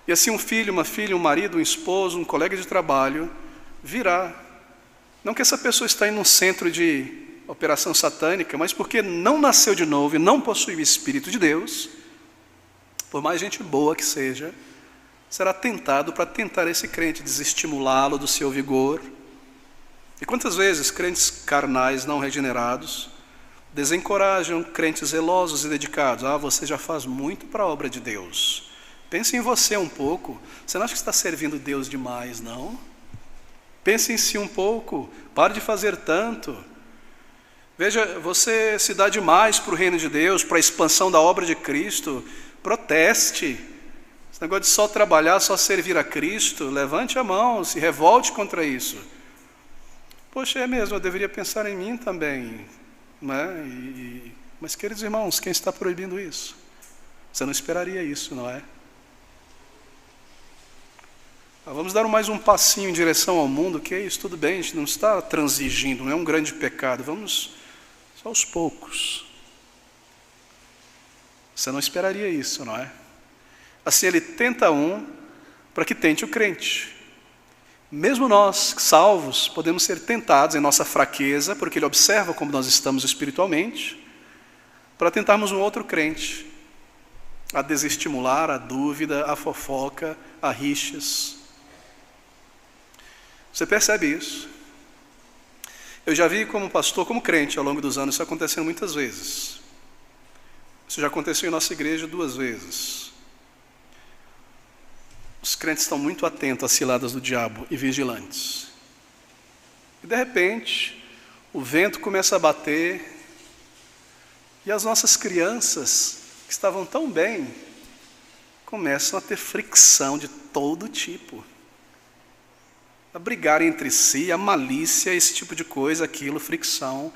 A: E assim um filho, uma filha, um marido, um esposo, um colega de trabalho, virá. Não que essa pessoa está em um centro de operação satânica, mas porque não nasceu de novo e não possui o Espírito de Deus, por mais gente boa que seja, será tentado para tentar esse crente, desestimulá-lo do seu vigor. E quantas vezes crentes carnais não regenerados desencorajam crentes zelosos e dedicados. Você já faz muito para a obra de Deus. Pense em você um pouco. Você não acha que está servindo Deus demais, não? Pense em si um pouco. Pare de fazer tanto. Veja, você se dá demais para o reino de Deus, para a expansão da obra de Cristo. Proteste. Esse negócio de só trabalhar, só servir a Cristo, levante a mão, se revolte contra isso. Poxa, é mesmo, eu deveria pensar em mim também. Né? Mas, queridos irmãos, quem está proibindo isso? Você não esperaria isso, não é? Vamos dar mais um passinho em direção ao mundo, que é isso, tudo bem, a gente não está transigindo, não é um grande pecado, vamos só aos poucos. Você não esperaria isso, não é? Assim ele tenta para que tente o crente. Mesmo nós, salvos, podemos ser tentados em nossa fraqueza, porque ele observa como nós estamos espiritualmente, para tentarmos um outro crente, a desestimular a dúvida, a fofoca, a rixas. Você percebe isso? Eu já vi como pastor, como crente, ao longo dos anos, isso acontecendo muitas vezes. Isso já aconteceu em nossa igreja 2 vezes. Os crentes estão muito atentos às ciladas do diabo e vigilantes. E de repente, o vento começa a bater e as nossas crianças, que estavam tão bem, começam a ter fricção de todo tipo. A brigar entre si, a malícia, esse tipo de coisa, aquilo, fricção.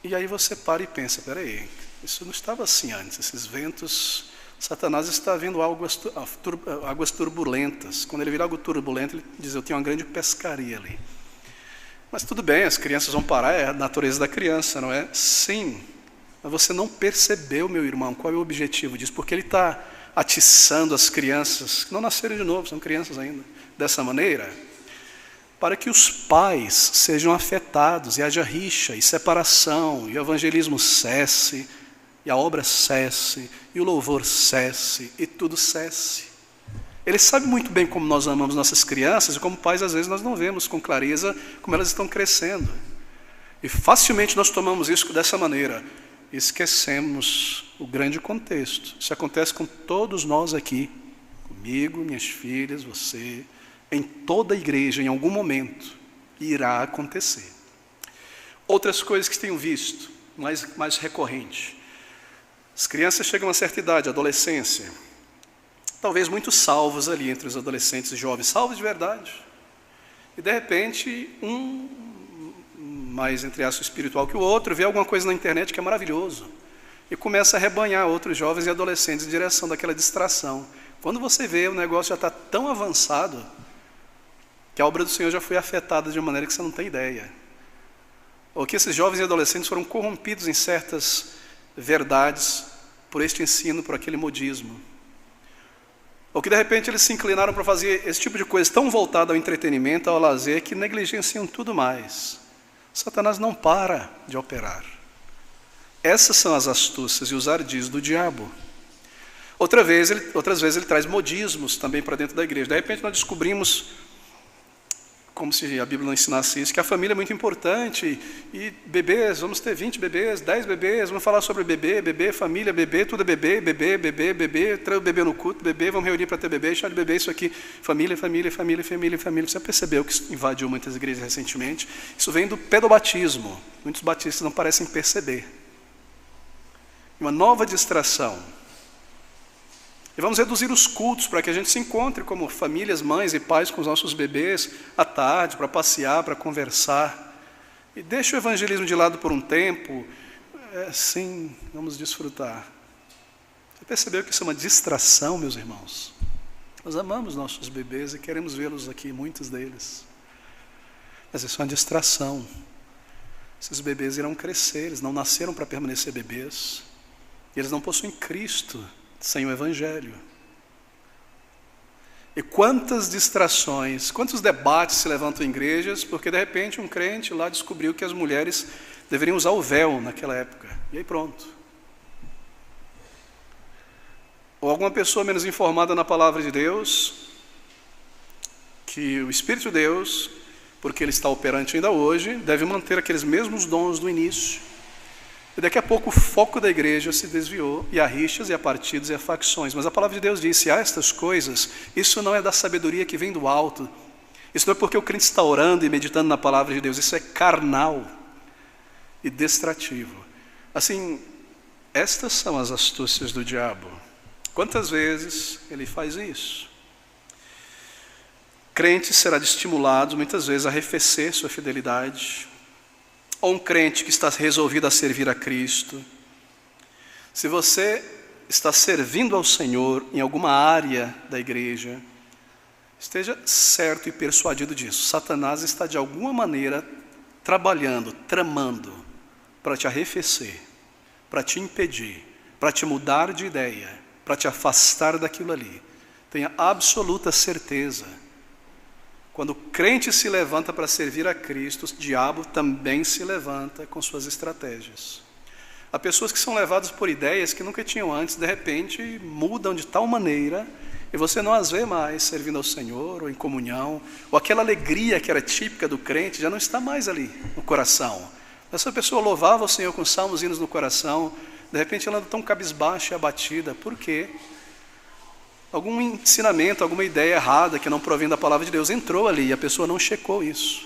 A: E aí você para e pensa, peraí, isso não estava assim antes, esses ventos, Satanás está vendo águas turbulentas. Quando ele vira algo turbulento, ele diz, eu tenho uma grande pescaria ali. Mas tudo bem, as crianças vão parar, é a natureza da criança, não é? Sim, mas você não percebeu, meu irmão, qual é o objetivo disso, porque ele está atiçando as crianças, que não nasceram de novo, são crianças ainda, dessa maneira, para que os pais sejam afetados e haja rixa e separação, e o evangelismo cesse, e a obra cesse, e o louvor cesse, e tudo cesse. Ele sabe muito bem como nós amamos nossas crianças, e como pais às vezes nós não vemos com clareza como elas estão crescendo. E facilmente nós tomamos isso dessa maneira, e esquecemos o grande contexto. Isso acontece com todos nós aqui, comigo, minhas filhas, você, em toda a igreja, em algum momento, irá acontecer. Outras coisas que tenho visto, mais recorrente. As crianças chegam a uma certa idade, adolescência. Talvez muitos salvos ali entre os adolescentes e jovens, salvos de verdade. E de repente, um mais, entre aspas, espiritual que o outro, vê alguma coisa na internet que é maravilhoso. E começa a rebanhar outros jovens e adolescentes em direção daquela distração. Quando você vê, o negócio já está tão avançado, que a obra do Senhor já foi afetada de uma maneira que você não tem ideia. Ou que esses jovens e adolescentes foram corrompidos em certas verdades por este ensino, por aquele modismo. Ou que de repente eles se inclinaram para fazer esse tipo de coisa tão voltada ao entretenimento, ao lazer, que negligenciam tudo mais. Satanás não para de operar. Essas são as astúcias e os ardis do diabo. Outras vezes ele traz modismos também para dentro da igreja. De repente nós descobrimos, como se a Bíblia não ensinasse isso, que a família é muito importante, e bebês, vamos ter 20 bebês, 10 bebês, vamos falar sobre bebê, família, bebê, tudo é bebê, traga o bebê no culto, bebê, vamos reunir para ter bebê, chá de bebê, isso aqui, família. Você percebeu que isso invadiu muitas igrejas recentemente? Isso vem do pedobatismo, muitos batistas não parecem perceber. Uma nova distração. E vamos reduzir os cultos para que a gente se encontre como famílias, mães e pais com os nossos bebês à tarde, para passear, para conversar. E deixa o evangelismo de lado por um tempo. Sim, vamos desfrutar. Você percebeu que isso é uma distração, meus irmãos? Nós amamos nossos bebês e queremos vê-los aqui, muitos deles. Mas isso é uma distração. Esses bebês irão crescer, eles não nasceram para permanecer bebês. E eles não possuem Cristo sem o Evangelho. E quantas distrações, quantos debates se levantam em igrejas, porque de repente um crente lá descobriu que as mulheres deveriam usar o véu naquela época. E aí pronto. Ou alguma pessoa menos informada na palavra de Deus, que o Espírito de Deus, porque ele está operante ainda hoje, deve manter aqueles mesmos dons do início. E daqui a pouco o foco da igreja se desviou, e há rixas, e há partidos, e há facções. Mas a palavra de Deus diz, se há estas coisas, isso não é da sabedoria que vem do alto. Isso não é porque o crente está orando e meditando na palavra de Deus. Isso é carnal e distrativo. Assim, estas são as astúcias do diabo. Quantas vezes ele faz isso? Crente será estimulado, muitas vezes, a arrefecer sua fidelidade. Ou um crente que está resolvido a servir a Cristo. Se você está servindo ao Senhor em alguma área da igreja, esteja certo e persuadido disso. Satanás está de alguma maneira trabalhando, tramando, para te arrefecer, para te impedir, para te mudar de ideia, para te afastar daquilo ali. Tenha absoluta certeza. Quando o crente se levanta para servir a Cristo, o diabo também se levanta com suas estratégias. Há pessoas que são levadas por ideias que nunca tinham antes, de repente mudam de tal maneira, e você não as vê mais servindo ao Senhor, ou em comunhão, ou aquela alegria que era típica do crente, já não está mais ali no coração. Essa pessoa louvava o Senhor com salmos e hinos no coração, de repente ela anda tão cabisbaixa e abatida. Por quê? Algum ensinamento, alguma ideia errada que não provém da palavra de Deus entrou ali e a pessoa não checou isso.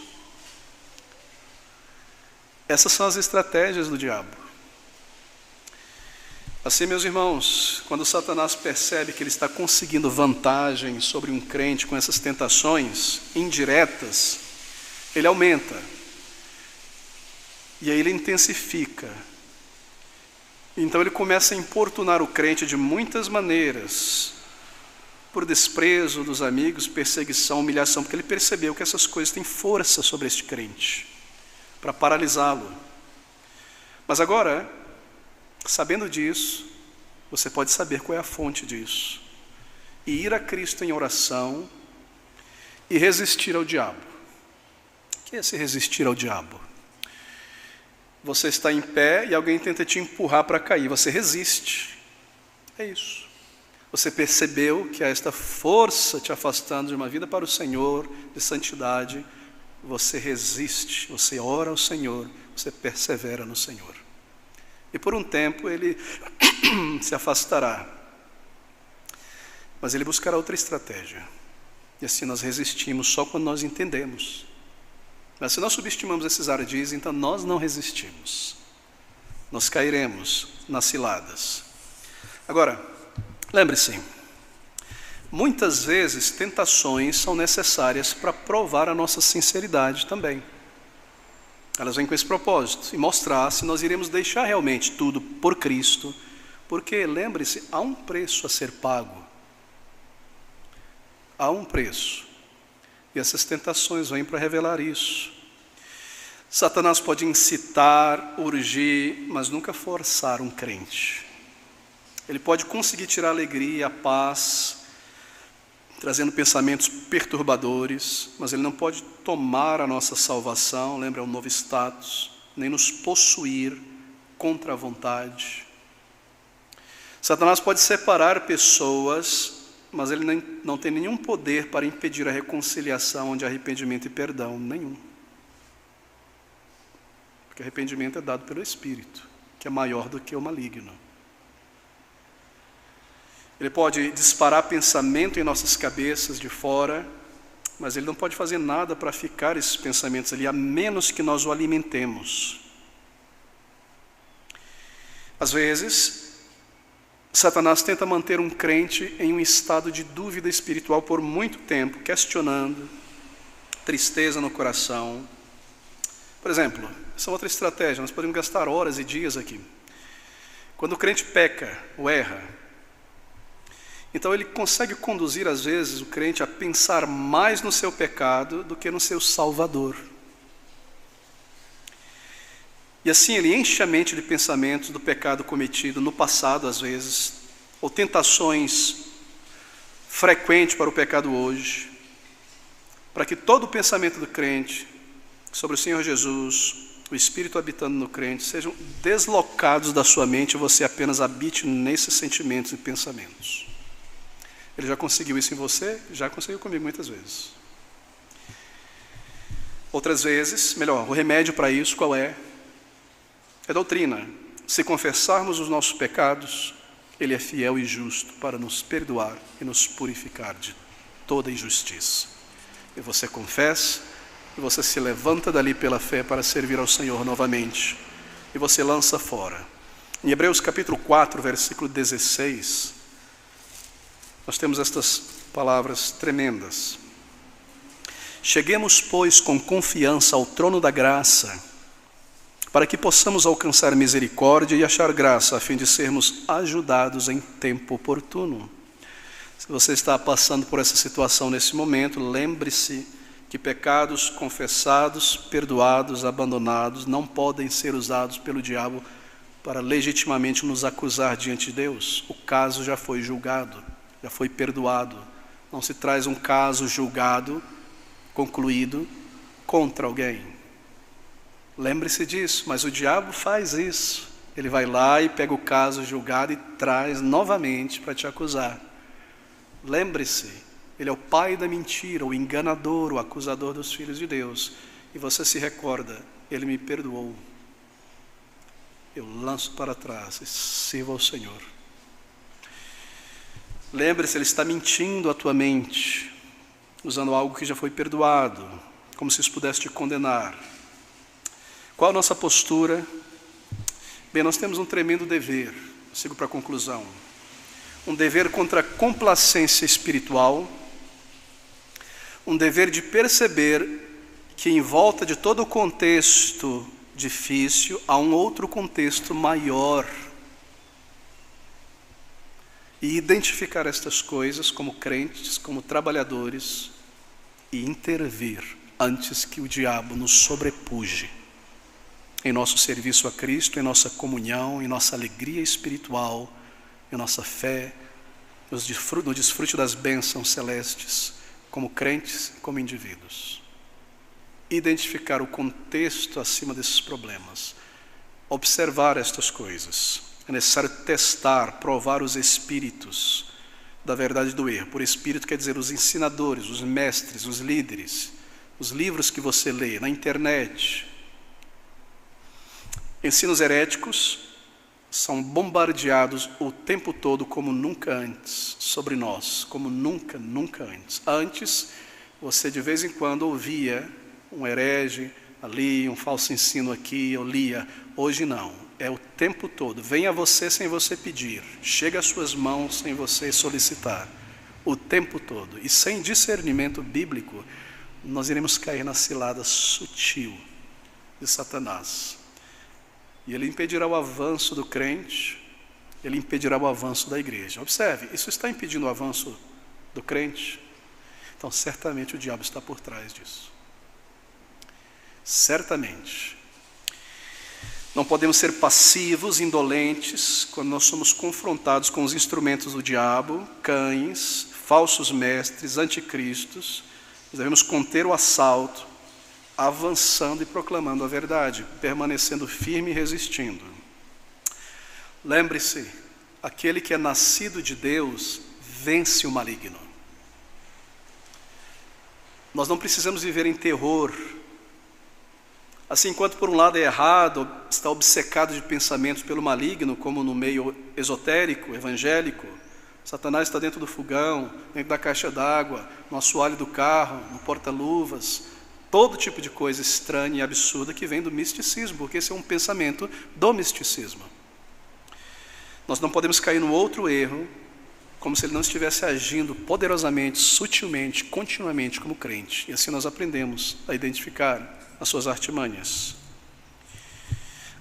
A: Essas são as estratégias do diabo. Assim, meus irmãos, quando Satanás percebe que ele está conseguindo vantagem sobre um crente com essas tentações indiretas, ele aumenta. E aí ele intensifica. Então ele começa a importunar o crente de muitas maneiras, por desprezo dos amigos, perseguição, humilhação, porque ele percebeu que essas coisas têm força sobre este crente, para paralisá-lo. Mas agora, sabendo disso, você pode saber qual é a fonte disso, e ir a Cristo em oração, e resistir ao diabo. O que é se resistir ao diabo? Você está em pé e alguém tenta te empurrar para cair, você resiste. É isso. Você percebeu que há esta força te afastando de uma vida para o Senhor, de santidade, você resiste, você ora ao Senhor, você persevera no Senhor. E por um tempo ele se afastará, mas ele buscará outra estratégia. E assim nós resistimos só quando nós entendemos. Mas se nós subestimamos esses ardis, então nós não resistimos. Nós cairemos nas ciladas. Agora, lembre-se, muitas vezes tentações são necessárias para provar a nossa sinceridade também. Elas vêm com esse propósito, e mostrar se nós iremos deixar realmente tudo por Cristo, porque, lembre-se, há um preço a ser pago. Há um preço. E essas tentações vêm para revelar isso. Satanás pode incitar, urgir, mas nunca forçar um crente. Ele pode conseguir tirar a alegria, a paz, trazendo pensamentos perturbadores, mas ele não pode tomar a nossa salvação, lembra, é um novo status, nem nos possuir contra a vontade. Satanás pode separar pessoas, mas ele não tem nenhum poder para impedir a reconciliação onde há arrependimento e perdão, nenhum. Porque arrependimento é dado pelo Espírito, que é maior do que o maligno. Ele pode disparar pensamento em nossas cabeças de fora, mas ele não pode fazer nada para ficar esses pensamentos ali, a menos que nós o alimentemos. Às vezes, Satanás tenta manter um crente em um estado de dúvida espiritual por muito tempo, questionando, tristeza no coração. Por exemplo, essa é outra estratégia, nós podemos gastar horas e dias aqui. Quando o crente peca ou erra, então ele consegue conduzir às vezes o crente a pensar mais no seu pecado do que no seu Salvador. E assim ele enche a mente de pensamentos do pecado cometido no passado às vezes, ou tentações frequentes para o pecado hoje, para que todo o pensamento do crente sobre o Senhor Jesus, o Espírito habitando no crente, sejam deslocados da sua mente e você apenas habite nesses sentimentos e pensamentos. Ele já conseguiu isso em você, já conseguiu comigo muitas vezes. Outras vezes, melhor, o remédio para isso qual é? É doutrina. Se confessarmos os nossos pecados, Ele é fiel e justo para nos perdoar e nos purificar de toda injustiça. E você confessa, e você se levanta dali pela fé para servir ao Senhor novamente. E você lança fora. Em Hebreus capítulo 4, versículo 16, nós temos estas palavras tremendas. Cheguemos, pois, com confiança ao trono da graça, para que possamos alcançar misericórdia e achar graça, a fim de sermos ajudados em tempo oportuno. Se você está passando por essa situação nesse momento, lembre-se que pecados confessados, perdoados, abandonados, não podem ser usados pelo diabo para legitimamente nos acusar diante de Deus. O caso já foi julgado, já foi perdoado. Não se traz um caso julgado, concluído, contra alguém. Lembre-se disso, mas o diabo faz isso. ele vai lá e pega o caso julgado e traz novamente para te acusar. Lembre-se, ele é o pai da mentira, o enganador, o acusador dos filhos de Deus. E você se recorda, ele me perdoou. Eu lanço para trás e sirvo ao Senhor. Lembre-se, ele está mentindo a tua mente, usando algo que já foi perdoado, como se isso pudesse te condenar. Qual a nossa postura? Bem, nós temos um tremendo dever, sigo para a conclusão. Um dever contra a complacência espiritual, um dever de perceber que em volta de todo o contexto difícil há um outro contexto maior. E identificar estas coisas como crentes, como trabalhadores, e intervir antes que o diabo nos sobrepuje em nosso serviço a Cristo, em nossa comunhão, em nossa alegria espiritual, em nossa fé, no desfrute das bênçãos celestes, como crentes, como indivíduos. Identificar o contexto acima desses problemas, observar estas coisas. É necessário testar, provar os espíritos da verdade e do erro. Por espírito quer dizer os ensinadores, os mestres, os líderes, os livros que você lê na internet. Ensinos heréticos são bombardeados o tempo todo como nunca antes, sobre nós, como nunca antes. Antes, você de vez em quando ouvia um herege ali, um falso ensino aqui, eu lia. Hoje não. É o tempo todo, vem a você sem você pedir, chega às suas mãos sem você solicitar, o tempo todo. E sem discernimento bíblico, nós iremos cair na cilada sutil de Satanás. E ele impedirá o avanço do crente, ele impedirá o avanço da igreja. Observe, isso está impedindo o avanço do crente? Então certamente o diabo está por trás disso. Certamente. Não podemos ser passivos, indolentes, quando nós somos confrontados com os instrumentos do diabo, cães, falsos mestres, anticristos. Nós devemos conter o assalto, avançando e proclamando a verdade, permanecendo firme e resistindo. Lembre-se, aquele que é nascido de Deus vence o maligno. Nós não precisamos viver em terror. Assim, enquanto por um lado é errado, está obcecado de pensamentos pelo maligno, como no meio esotérico, evangélico, Satanás está dentro do fogão, dentro da caixa d'água, no assoalho do carro, no porta-luvas, todo tipo de coisa estranha e absurda que vem do misticismo, porque esse é um pensamento do misticismo. Nós não podemos cair no outro erro, como se ele não estivesse agindo poderosamente, sutilmente, continuamente como crente. E assim nós aprendemos a identificar as suas artimanhas.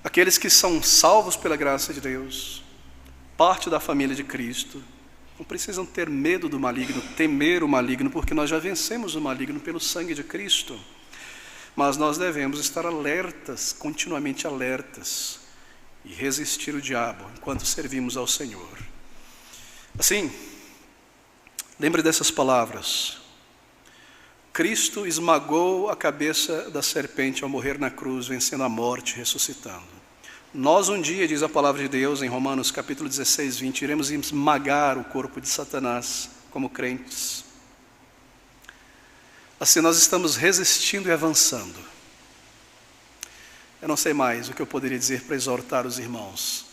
A: Aqueles que são salvos pela graça de Deus, parte da família de Cristo, não precisam ter medo do maligno, temer o maligno, porque nós já vencemos o maligno pelo sangue de Cristo. Mas nós devemos estar alertas, continuamente alertas, e resistir o diabo enquanto servimos ao Senhor. Assim, lembre dessas palavras. Cristo esmagou a cabeça da serpente ao morrer na cruz, vencendo a morte, ressuscitando. Nós um dia, diz a palavra de Deus em Romanos capítulo 16, 20, iremos esmagar o corpo de Satanás como crentes. Assim nós estamos resistindo e avançando. Eu não sei mais o que eu poderia dizer para exortar os irmãos,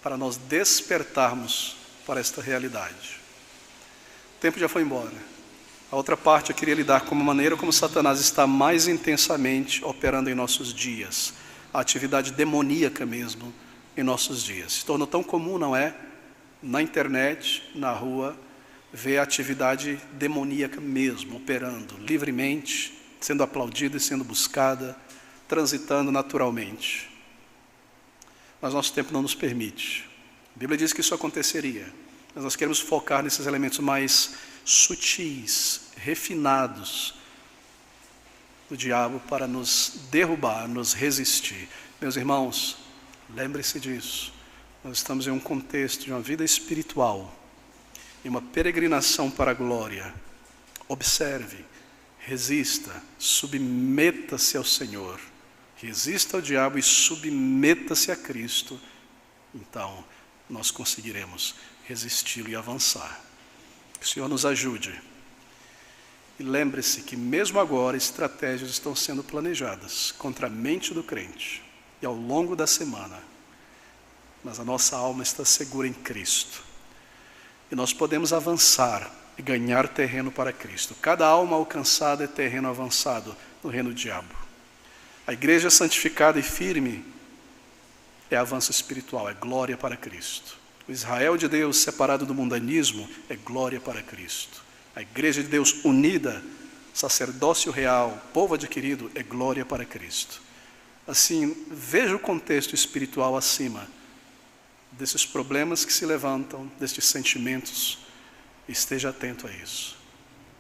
A: para nós despertarmos para esta realidade. O tempo já foi embora. A outra parte eu queria lidar com a maneira como Satanás está mais intensamente operando em nossos dias. A atividade demoníaca mesmo em nossos dias. Se tornou tão comum, não é? Na internet, na rua, ver a atividade demoníaca mesmo, operando livremente, sendo aplaudida e sendo buscada, transitando naturalmente. Mas nosso tempo não nos permite. A Bíblia diz que isso aconteceria. Mas nós queremos focar nesses elementos mais sutis, refinados do diabo para nos derrubar, nos resistir. Meus irmãos, lembre-se disso. Nós estamos em um contexto de uma vida espiritual, em uma peregrinação para a glória. Observe, resista, submeta-se ao Senhor, resista ao diabo e submeta-se a Cristo, então nós conseguiremos resisti-lo e avançar. Que o Senhor nos ajude. E lembre-se que mesmo agora estratégias estão sendo planejadas contra a mente do crente e ao longo da semana. Mas a nossa alma está segura em Cristo. E nós podemos avançar e ganhar terreno para Cristo. Cada alma alcançada é terreno avançado no reino do diabo. A igreja santificada e firme é avanço espiritual, é glória para Cristo. O Israel de Deus separado do mundanismo é glória para Cristo. A igreja de Deus unida, sacerdócio real, povo adquirido, é glória para Cristo. Assim, veja o contexto espiritual acima desses problemas que se levantam, destes sentimentos, e esteja atento a isso.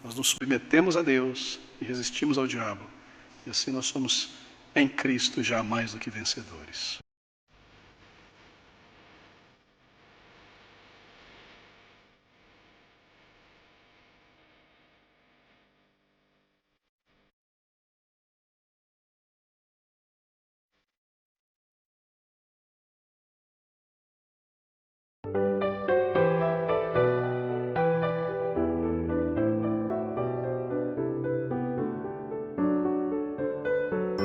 A: Nós nos submetemos a Deus e resistimos ao diabo, e assim nós somos em Cristo já mais do que vencedores.